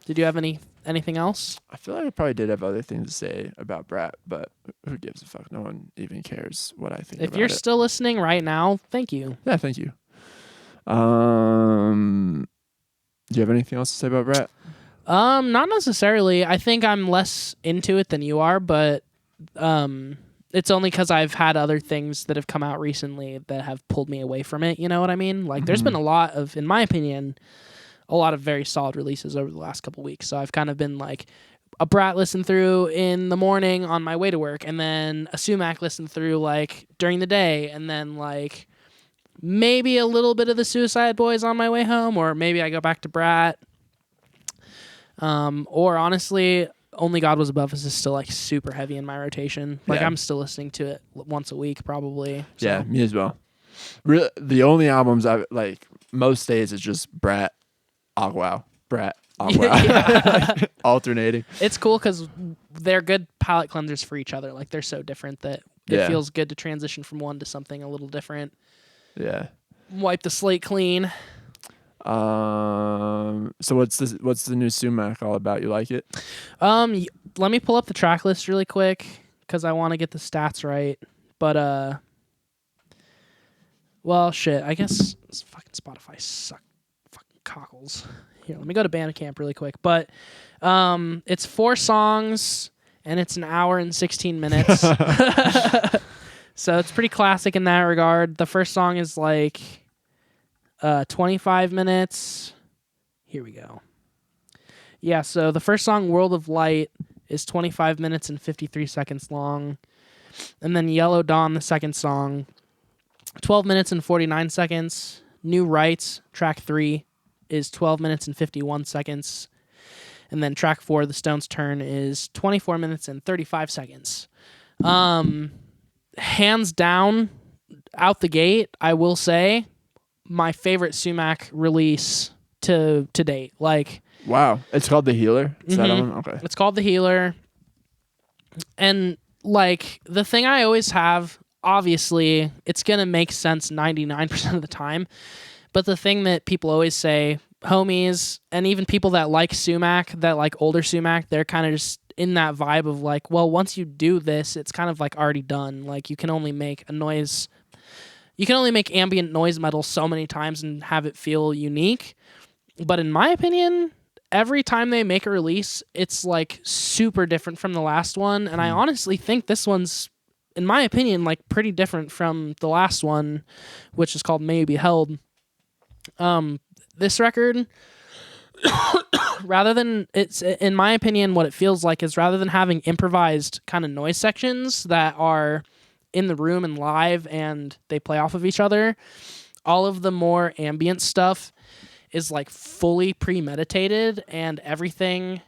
B: Did you have anything else?
A: I feel like I probably did have other things to say about Brat, but who gives a fuck? No one even cares what I think about it.
B: If you're still listening right now, thank you.
A: Yeah, thank you. Do you have anything else to say about Brat?
B: Not necessarily. I think I'm less into it than you are, but it's only because I've had other things that have come out recently that have pulled me away from it. You know what I mean? Like, there's been a lot of, in my opinion, a lot of very solid releases over the last couple weeks. So I've kind of been like a Brat listen through in the morning on my way to work, and then a Sumac listen through like during the day, and then like maybe a little bit of the Suicide Boys on my way home, or maybe I go back to Brat. Or honestly, Only God Was Above Us is still like super heavy in my rotation. Like I'm still listening to it once a week probably. So.
A: Yeah, me as well. Really, the only albums I like most days is just Brat, Agua, Brat, Agua, alternating.
B: It's cool because they're good palate cleansers for each other. Like they're so different that it feels good to transition from one to something a little different.
A: Yeah.
B: Wipe the slate clean.
A: So what's the new Sumac all about? You like it?
B: Let me pull up the track list really quick because I want to get the stats right. But well, shit. I guess fucking Spotify suck. Fucking cockles. Here, let me go to Bandcamp really quick. But it's 4 songs and it's an hour and 16 minutes. So it's pretty classic in that regard. The first song is like 25 minutes. Here we go. Yeah, so the first song, World of Light, is 25 minutes and 53 seconds long. And then Yellow Dawn, the second song, 12 minutes and 49 seconds. New Rights, track 3, is 12 minutes and 51 seconds. And then track 4, The Stones' Turn, is 24 minutes and 35 seconds. Hands down, out the gate, I will say, my favorite Sumac release to date. Like,
A: wow, it's called The Healer. Is that one? Okay.
B: It's called The Healer. And like the thing I always have, obviously, it's gonna make sense 99% of the time, But the thing that people always say, homies, and even people that like sumac, that like older sumac, they're kind of just in that vibe of like, well, once you do this, it's kind of like already done. Like you can only make ambient noise metal so many times and have it feel unique. But in my opinion, every time they make a release, it's like super different from the last one. And I honestly think this one's, in my opinion, like pretty different from the last one, which is called May You Be Held. This record, rather than, it's, in my opinion, what it feels like is rather than having improvised kind of noise sections that are in the room and live and they play off of each other, all of the more ambient stuff is like fully premeditated and everything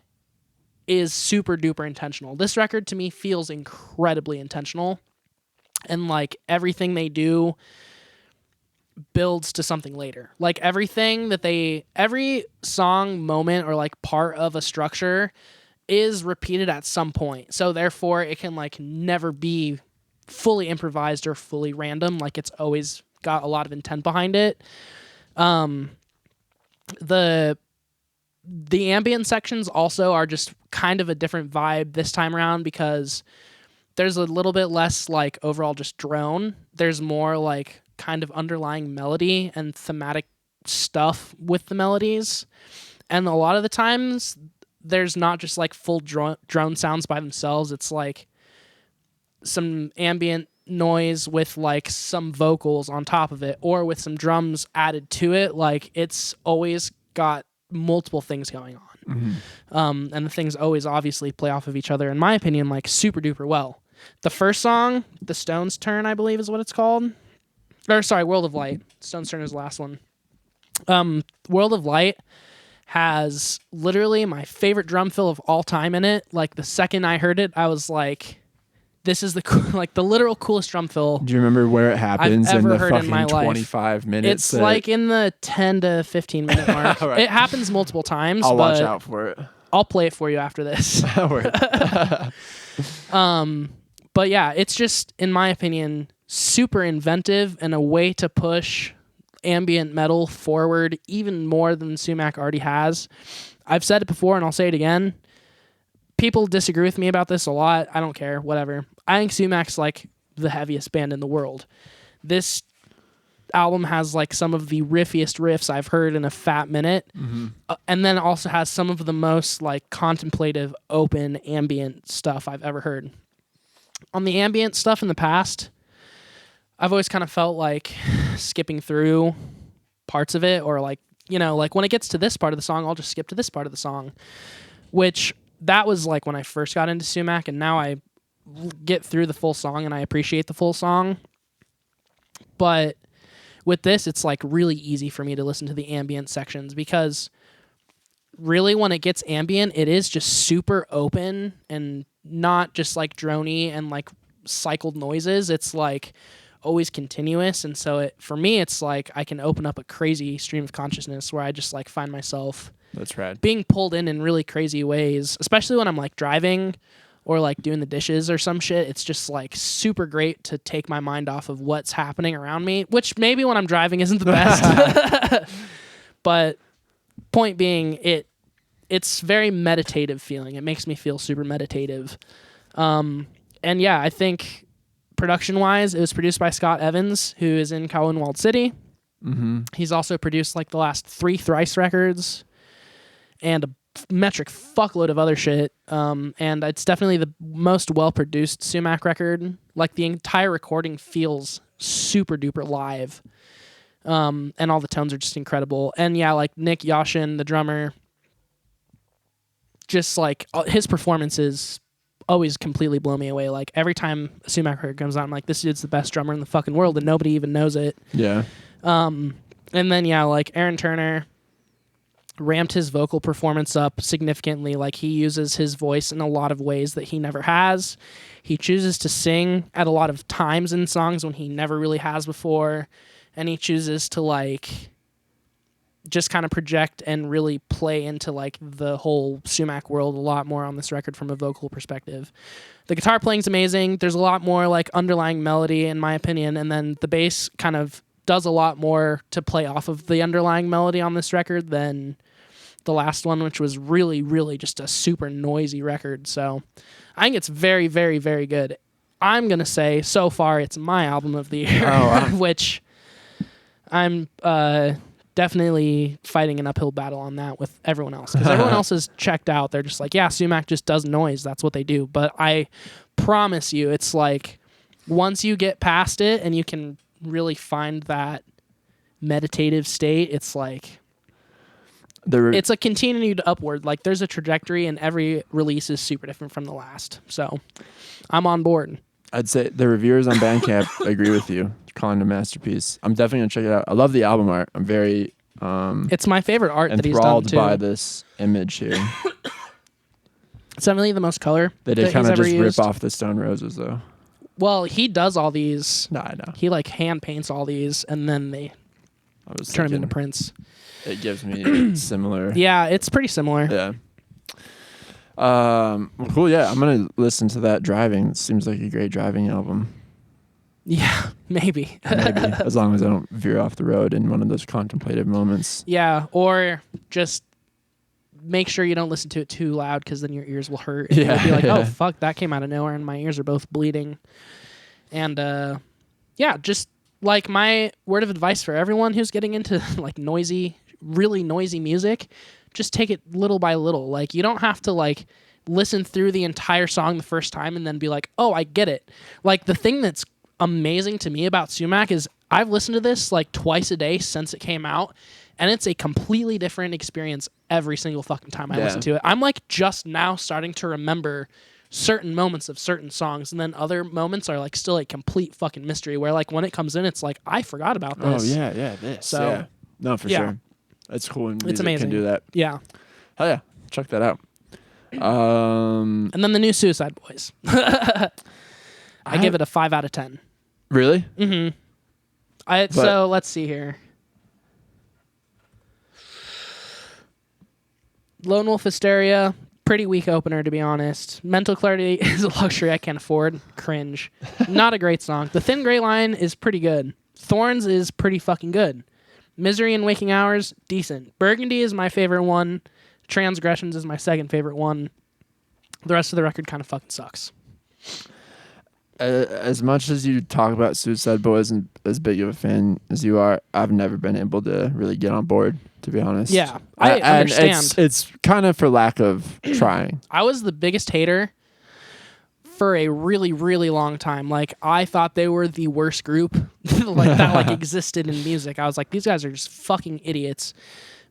B: is super duper intentional. This record to me feels incredibly intentional, and like everything they do builds to something later. Like every song, moment, or like part of a structure is repeated at some point. So therefore it can like never be fully improvised or fully random. Like it's always got a lot of intent behind it. The ambient sections also are just kind of a different vibe this time around because there's a little bit less like overall just drone. There's more like kind of underlying melody and thematic stuff with the melodies. And a lot of the times there's not just like full drone sounds by themselves. It's like some ambient noise with like some vocals on top of it or with some drums added to it. Like it's always got multiple things going on. And the things always obviously play off of each other, in my opinion, like super duper well. The first song, The Stones Turn, I believe is what it's called. Or sorry, World of Light. Stones Turn is the last one. World of Light has literally my favorite drum fill of all time in it. Like the second I heard it, I was like, this is the the literal coolest drum fill.
A: Do you remember where it happens
B: I've
A: in
B: ever
A: the
B: heard in my
A: fucking
B: life.
A: 25 minutes?
B: It's like in the 10 to 15 minute mark.
A: Right.
B: It happens multiple times.
A: I'll watch out for it.
B: I'll play it for you after this. But yeah, it's just, in my opinion, super inventive and a way to push ambient metal forward even more than Sumac already has. I've said it before and I'll say it again. People disagree with me about this a lot. I don't care. Whatever. I think Sumac's like the heaviest band in the world. This album has like some of the riffiest riffs I've heard in a fat minute. And then also has some of the most like contemplative, open, ambient stuff I've ever heard. On the ambient stuff in the past, I've always kind of felt like skipping through parts of it, or like, you know, like when it gets to this part of the song, I'll just skip to this part of the song, which that was like when I first got into Sumac, and now I get through the full song and I appreciate the full song. But with this, it's like really easy for me to listen to the ambient sections because really when it gets ambient, it is just super open and not just like droney and like cycled noises. It's like always continuous. And so for me, it's like I can open up a crazy stream of consciousness where I just like find myself
A: That's rad.
B: being pulled in really crazy ways, especially when I'm like driving or like doing the dishes or some shit. It's just like super great to take my mind off of what's happening around me, which maybe when I'm driving isn't the best. But point being, it's very meditative feeling. It makes me feel super meditative. And yeah, I think production-wise, it was produced by Scott Evans, who is in Kowloon City. He's also produced like the last 3 Thrice records and a metric fuckload of other shit. And it's definitely the most well-produced Sumac record. Like the entire recording feels super duper live. And all the tones are just incredible. And yeah, like Nick Yashin, the drummer, just like his performances always completely blow me away. Like every time a Sumac record comes out, I'm like, this dude's the best drummer in the fucking world, and nobody even knows it.
A: Yeah.
B: And then yeah, like Aaron Turner ramped his vocal performance up significantly. Like he uses his voice in a lot of ways that he never has. He chooses to sing at a lot of times in songs when he never really has before, and he chooses to like just kind of project and really play into like the whole Sumac world a lot more on this record from a vocal perspective. The guitar playing's amazing. There's a lot more like underlying melody in my opinion, and then the bass kind of does a lot more to play off of the underlying melody on this record than the last one, which was really, really just a super noisy record. So I think it's very, very, very good. I'm going to say so far it's my album of the year, which I'm definitely fighting an uphill battle on that with everyone else. Because everyone else is checked out. They're just like, yeah, Sumac just does noise. That's what they do. But I promise you, it's like once you get past it and you can really find that meditative state, it's like it's a continued upward. Like there's a trajectory and every release is super different from the last. So I'm on board.
A: I'd say the reviewers on Bandcamp agree with you, calling it a masterpiece. I'm definitely going to check it out. I love the album art. I'm very
B: it's my favorite art that he's done too.
A: Enthralled by this image here.
B: It's definitely the most color.
A: They did kind of just rip off the Stone Roses though.
B: Well, he does all these.
A: No, I know.
B: He like hand paints all these, and then they turn them into prints.
A: It gives me similar.
B: Yeah, it's pretty similar.
A: Yeah. Cool. Yeah, I'm gonna listen to that driving. It seems like a great driving album.
B: Yeah, maybe.
A: Maybe as long as I don't veer off the road in one of those contemplative moments.
B: Yeah, or just make sure you don't listen to it too loud because then your ears will hurt. And
A: Yeah,
B: you'll be like, oh fuck, that came out of nowhere, and my ears are both bleeding. And yeah, just like my word of advice for everyone who's getting into like noisy, really noisy music, just take it little by little. Like you don't have to like listen through the entire song the first time and then be like, oh, I get it. Like the thing that's amazing to me about Sumac is I've listened to this like twice a day since it came out, and it's a completely different experience every single fucking time I listen to it. I'm like just now starting to remember certain moments of certain songs, and then other moments are like still a complete fucking mystery where like when it comes in it's like I forgot about this.
A: Oh yeah, this.
B: So
A: yeah. No, for sure. It's cool when
B: it's
A: music
B: amazing.
A: can do that.
B: Yeah.
A: Hell yeah. Check that out.
B: And then the new Suicide Boys. I give it a 5 out of 10.
A: Really?
B: Mm-hmm. So let's see here. Lone Wolf Hysteria, pretty weak opener to be honest. Mental Clarity is a luxury I can't afford. Cringe. Not a great song. The Thin Gray Line is pretty good. Thorns is pretty fucking good. Misery and Waking Hours, decent. Burgundy is my favorite one. Transgressions is my second favorite one. The rest of the record kind of fucking sucks.
A: As much as you talk about Suicide Boys and as big of a fan as you are, I've never been able to really get on board, to be honest.
B: Yeah, I understand.
A: And it's kind of for lack of trying.
B: I was the biggest hater for a really, really long time. Like, I thought they were the worst group like that like existed in music. I was like, these guys are just fucking idiots.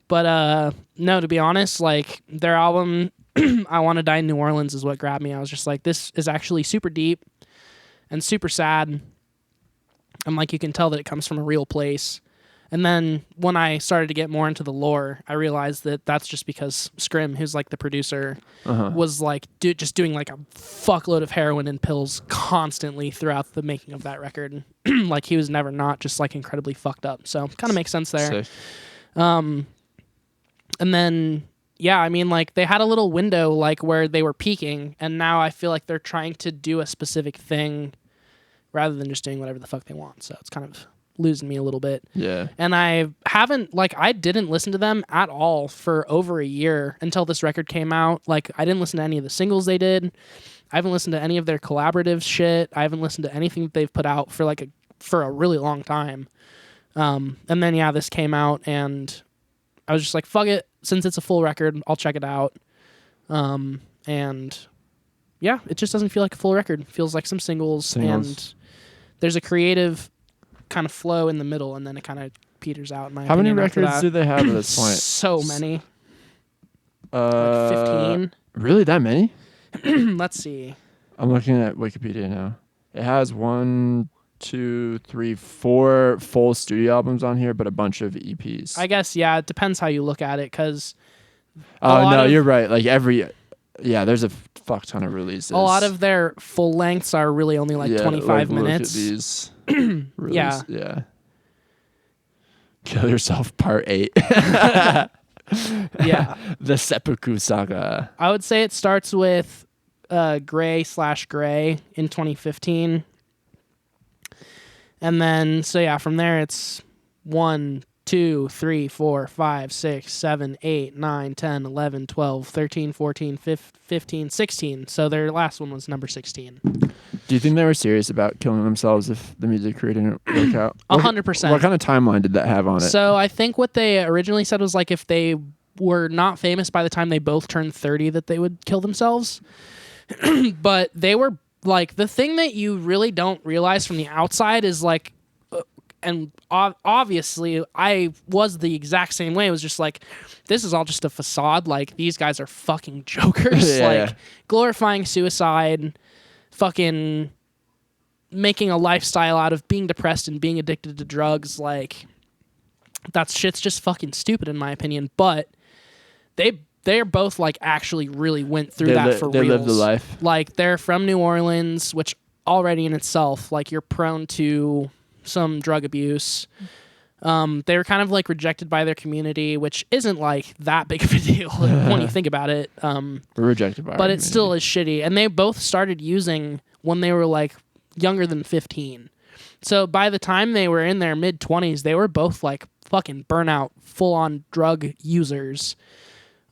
B: But no, to be honest, like their album I Want to Die in New Orleans is what grabbed me. I was just like, this is actually super deep and super sad. And like you can tell that it comes from a real place. And then when I started to get more into the lore, I realized that that's just because Scrim, who's like the producer, was like just doing like a fuckload of heroin and pills constantly throughout the making of that record. Like he was never not just like incredibly fucked up. So kind of makes sense there.
A: Sick.
B: And then, yeah, I mean, like they had a little window like where they were peaking, and now I feel like they're trying to do a specific thing rather than just doing whatever the fuck they want. So it's kind of losing me a little bit.
A: Yeah.
B: And I didn't listen to them at all for over a year until this record came out. Like I didn't listen to any of the singles they did. I haven't listened to any of their collaborative shit. I haven't listened to anything that they've put out for a really long time. And then yeah, this came out and I was just like, fuck it. Since it's a full record, I'll check it out. And yeah, it just doesn't feel like a full record. It feels like some singles. And there's a creative kind of flow in the middle, and then it kind of peters out. In my
A: How many
B: opinion,
A: records do they have at this point?
B: So many. Like 15.
A: Really, that many?
B: Let's see.
A: I'm looking at Wikipedia now. It has 1, 2, 3, 4 full studio albums on here, but a bunch of EPs.
B: I guess, yeah, it depends how you look at it, because...
A: Oh, no, you're right. Like there's a fuck ton of releases.
B: A lot of their full lengths are really only like 25 minutes.
A: Look at these. Yeah. Kill Yourself Part 8.
B: Yeah.
A: The Seppuku Saga.
B: I would say it starts with Gray/Gray in 2015. And then, so yeah, from there it's 1, 2, 3, 4, 5, 6, 7, 8, 9, 10, 11, 12, 13, 14, 15, 16. So their last one was number 16.
A: Do you think they were serious about killing themselves if the music career didn't work out?
B: 100%.
A: What kind of timeline did that have on it?
B: So I think what they originally said was like if they were not famous by the time they both turned 30 that they would kill themselves. But they were like, the thing that you really don't realize from the outside is like, and obviously I was the exact same way. It was just like, this is all just a facade. Like, these guys are fucking jokers. Glorifying suicide, fucking making a lifestyle out of being depressed and being addicted to drugs. Like, that shit's just fucking stupid in my opinion. But they're both like actually really went through that for real.
A: They lived the life.
B: Like, they're from New Orleans, which already in itself, like, you're prone to some drug abuse. They were kind of like rejected by their community, which isn't like that big of a deal when you think about it.
A: We're rejected by our
B: but it
A: community.
B: still is shitty. And they both started using when they were like younger than 15. So by the time they were in their mid 20s, they were both like fucking burnout, full on drug users.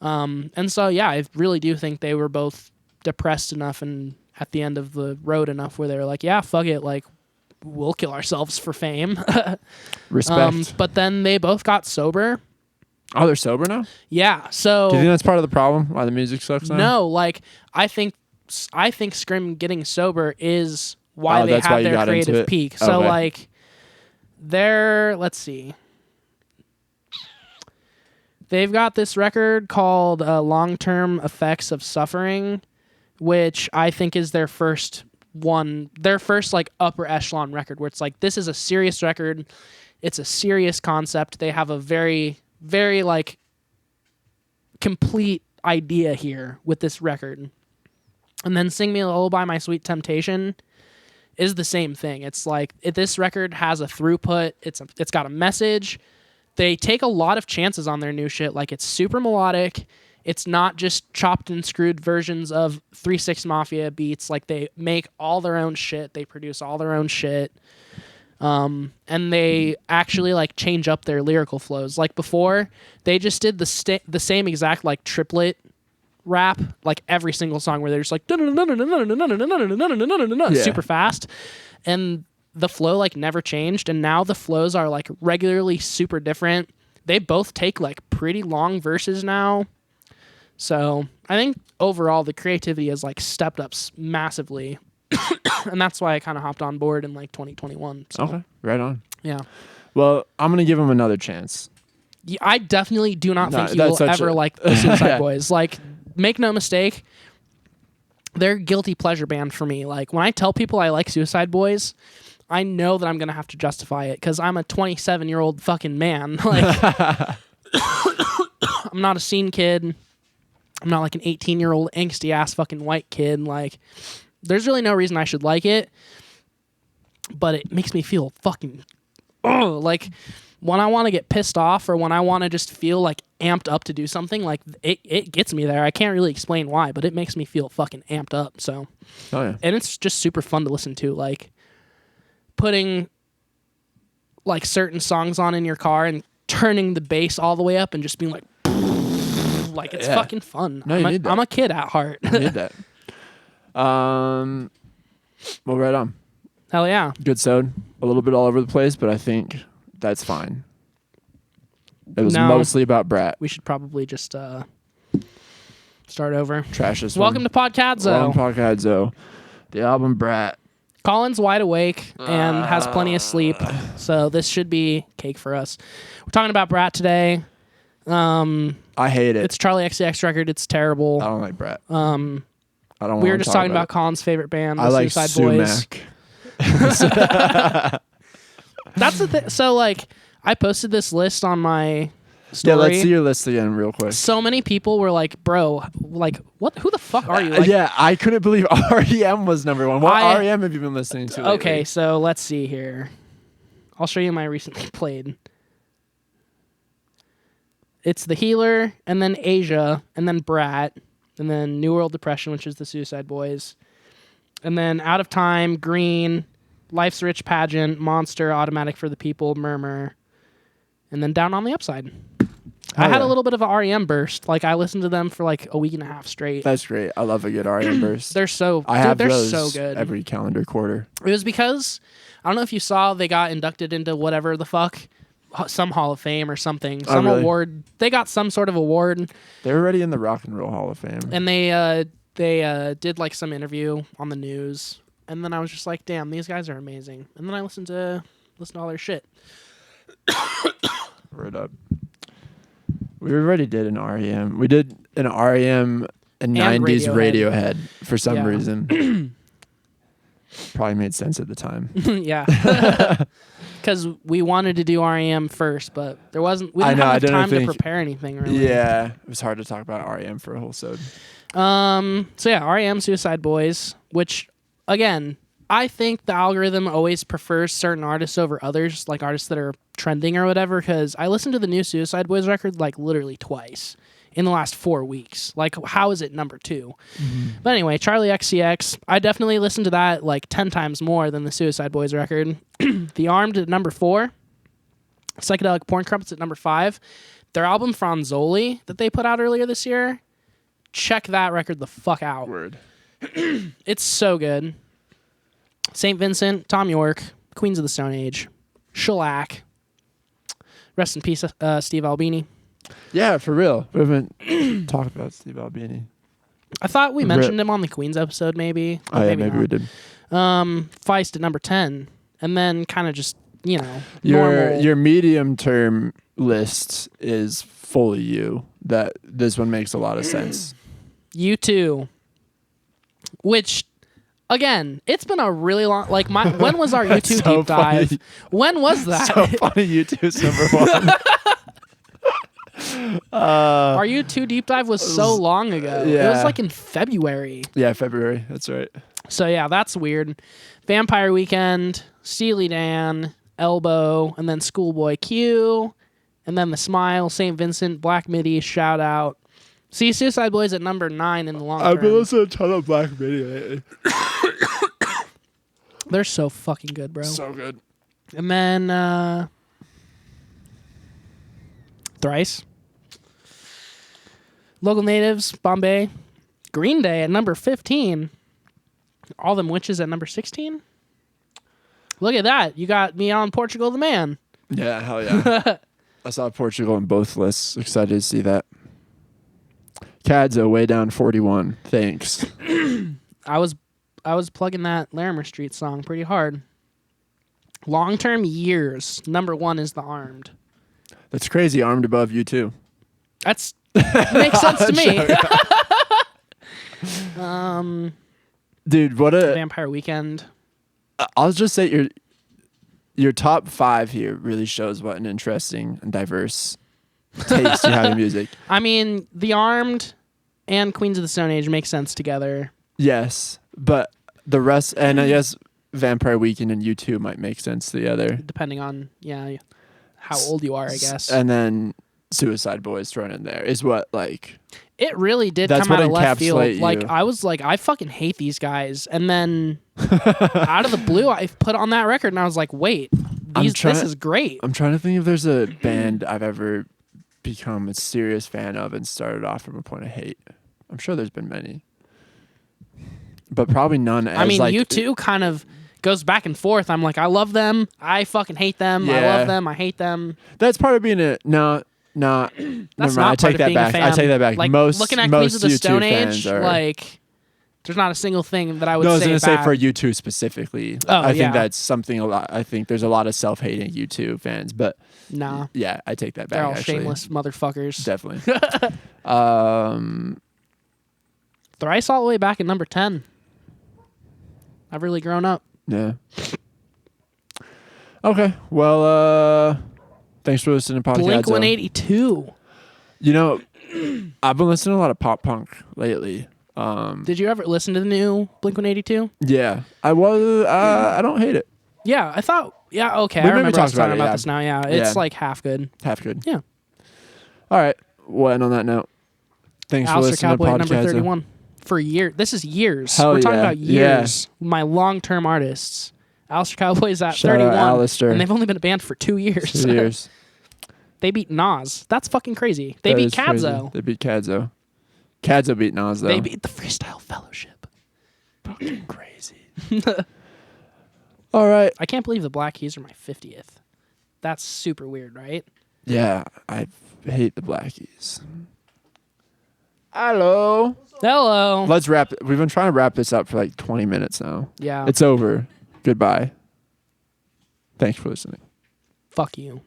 B: And so, yeah, I really do think they were both depressed enough and at the end of the road enough where they were like, yeah, fuck it. Like, we'll kill ourselves for fame.
A: Respect.
B: But then they both got sober.
A: Oh, they're sober now?
B: Yeah. So
A: do you think that's part of the problem? Why the music sucks now?
B: No, like, I think Scrim getting sober is why they
A: that's why
B: have
A: you
B: their
A: got into
B: creative
A: it?
B: peak. So
A: Okay.
B: like, let's see. They've got this record called Long-Term Effects of Suffering, which I think is their first like upper echelon record where it's like, this is a serious record. It's a serious concept. They have a very, very like complete idea here with this record. And then Sing Me a Lullaby, My Sweet Temptation is the same thing. It's like, this record has a throughput. It's got a message. They take a lot of chances on their new shit. Like, it's super melodic. It's not just chopped and screwed versions of 3 6 Mafia beats. Like, they make all their own shit. They produce all their own shit. And they actually like change up their lyrical flows. Like, before, they just did the same exact like triplet rap, like every single song where they're just like super fast. And the flow like never changed, and now the flows are like regularly super different. They both take like pretty long verses now. So I think overall the creativity has like stepped up massively. And that's why I kind of hopped on board in like 2021. So.
A: Okay, right on.
B: Yeah.
A: Well, I'm going to give them another chance.
B: Yeah, I definitely do not think you will ever like the Suicide Boys. Like, make no mistake, they're guilty pleasure band for me. Like, when I tell people I like Suicide Boys, I know that I'm going to have to justify it because I'm a 27-year-old fucking man. Like, I'm not a scene kid. I'm not like an 18-year-old angsty-ass fucking white kid. Like, there's really no reason I should like it, but it makes me feel fucking... like, when I want to get pissed off or when I want to just feel like amped up to do something, like it gets me there. I can't really explain why, but it makes me feel fucking amped up. So, and it's just super fun to listen to. Like, putting like certain songs on in your car and turning the bass all the way up and just being like it's fucking fun.
A: No, you need that.
B: I'm a kid at heart.
A: You need that. Well, right on.
B: Hell yeah.
A: Good sode. A little bit all over the place, but I think that's fine. It was mostly about Brat.
B: We should probably just start over.
A: Trash this
B: Welcome
A: one.
B: to Podcadzo.
A: Welcome to Podcadzo. The album Brat.
B: Colin's wide awake and has plenty of sleep, so this should be cake for us. We're talking about Brat today.
A: I hate it.
B: It's Charlie XCX record. It's terrible.
A: I don't like Brat.
B: We were just talking about Colin's favorite band, the Suicide Boys. That's the thing. So, like, I posted this list on my story.
A: Yeah, let's see your list again real quick.
B: So many people were like, bro, like, what? Who the fuck are you? Like,
A: yeah, I couldn't believe REM was number one. What REM have you been listening to lately?
B: Okay, so let's see here. I'll show you my recently played. It's The Healer, and then Asia, and then Brat, and then New World Depression, which is the Suicide Boys, and then Out of Time, Green, Life's Rich Pageant, Monster, Automatic for the People, Murmur, and then Down on the Upside. I had a little bit of an REM burst. Like, I listened to them for like a week and a half straight.
A: That's great. I love a good REM burst.
B: They're so good.
A: Every calendar quarter.
B: It was because, I don't know if you saw, they got inducted into whatever the fuck, some Hall of Fame or something. Some award. They got some sort of award.
A: They're already in the Rock and Roll Hall of Fame.
B: And they did like some interview on the news. And then I was just like, damn, these guys are amazing. And then I listened to all their shit.
A: Word up. We already did an REM. We did an REM and 90s Radiohead for some reason. Probably made sense at the time.
B: Yeah. Because we wanted to do REM first, but we didn't have enough time to prepare anything really.
A: Yeah. It was hard to talk about REM for a whole episode.
B: So yeah, REM Suicide Boys, which again, I think the algorithm always prefers certain artists over others, like artists that are trending or whatever, because I listened to the new Suicide Boys record like literally twice in the last 4 weeks. Like, how is it number 2? Mm-hmm. But anyway, Charlie XCX, I definitely listened to that like 10 times more than the Suicide Boys record. The Armed at number 4. Psychedelic Porn Crumpets at number 5. Their album Franzoli that they put out earlier this year, check that record the fuck out.
A: Word.
B: It's so good. St. Vincent, Tom York, Queens of the Stone Age, Shellac. Rest in peace, Steve Albini.
A: Yeah, for real. We haven't talked about Steve Albini.
B: I thought we mentioned him on the Queens episode, maybe.
A: Oh, yeah, maybe we did.
B: Feist at number 10. And then kind of just,
A: normal. Your medium term list is fully you. That this one makes a lot of sense.
B: U2. Which, again, it's been a really long... Like, when was our U2 deep dive?
A: Funny.
B: When was that?
A: So funny, U2's number 1.
B: Our U2 deep dive was so long ago.
A: Yeah.
B: It was like in February.
A: Yeah, February. That's right.
B: So yeah, that's weird. Vampire Weekend, Steely Dan, Elbow, and then Schoolboy Q, and then The Smile, St. Vincent, Black Midi, Shout Out. See, Suicide Boys at number 9 in the long term.
A: I've been listening to a ton of Black Midi lately.
B: They're so fucking good, bro.
A: So good.
B: And then Thrice. Local Natives, Bombay. Green Day at number 15. All Them Witches at number 16. Look at that. You got me on Portugal the Man.
A: Yeah, hell yeah. I saw Portugal in both lists. Excited to see that. Cadzo way down 41. Thanks.
B: I was plugging that Larimer Street song pretty hard. Long-term years. Number 1 is The Armed.
A: That's crazy. Armed above you too.
B: That's makes sense to me.
A: Dude, what a
B: Vampire Weekend.
A: I'll just say your top 5 here really shows what an interesting and diverse taste you have in music.
B: I mean, The Armed and Queens of the Stone Age make sense together.
A: Yes, but the rest, and I guess Vampire Weekend and U2 might make sense together.
B: Depending on, how old you are, I guess.
A: And then Suicide Boys thrown in there is what, like...
B: It really did come out of left field. Like, I was like, I fucking hate these guys. And then out of the blue, I put on that record and I was like, wait, this is great.
A: I'm trying to think if there's a band I've ever become a serious fan of and started off from a point of hate. I'm sure there's been many. But probably none as,
B: U2 kind of goes back and forth. I'm like, I love them. I fucking hate them.
A: Yeah.
B: I love them. I hate them.
A: That's part of being a... No,
B: that's
A: never mind.
B: not
A: I take that back. I take that back.
B: Like,
A: most
B: looking at Queens of the
A: U2
B: Stone Age,
A: are,
B: like, there's not a single thing that I would say.
A: No, I was going to say
B: bad.
A: for U2 specifically. I think that's something a lot. I think there's a lot of self-hating U2 fans, but
B: nah.
A: Yeah, I take that back.
B: They're all
A: actually.
B: shameless motherfuckers.
A: Definitely.
B: Thrice all the way back at number 10. I've really grown up.
A: Yeah. Okay. Well, thanks for listening to Podcadzo.
B: Blink 182.
A: I've been listening to a lot of pop punk lately.
B: Did you ever listen to the new Blink 182?
A: Yeah. I don't hate it.
B: Yeah, I thought... Yeah, okay.
A: We
B: I remember
A: talked
B: talking about
A: it,
B: this now. Yeah, it's like half good.
A: Half good.
B: Yeah.
A: All right. Well, and on that note, thanks for listening
B: Cowboy,
A: to Podcadzo.
B: number 31. For years. This is years.
A: Hell
B: We're talking
A: yeah.
B: about years. My long-term artists. Alistair Cowboy's at
A: Shout
B: 31.
A: out Alistair.
B: And they've only been a band for 2 years.
A: 2 years.
B: They beat Nas. That's fucking crazy. They
A: That
B: beat
A: is crazy.
B: Kadzo.
A: They beat Kadzo. Kadzo beat Nas though.
B: They beat the Freestyle Fellowship.
A: Fucking crazy. All right.
B: I can't believe the Black Keys are my 50th. That's super weird, right?
A: Yeah, I hate the Blackies. Hello.
B: Hello.
A: Let's wrap. We've been trying to wrap this up for like 20 minutes now.
B: Yeah.
A: It's over. Goodbye. Thanks for listening.
B: Fuck you.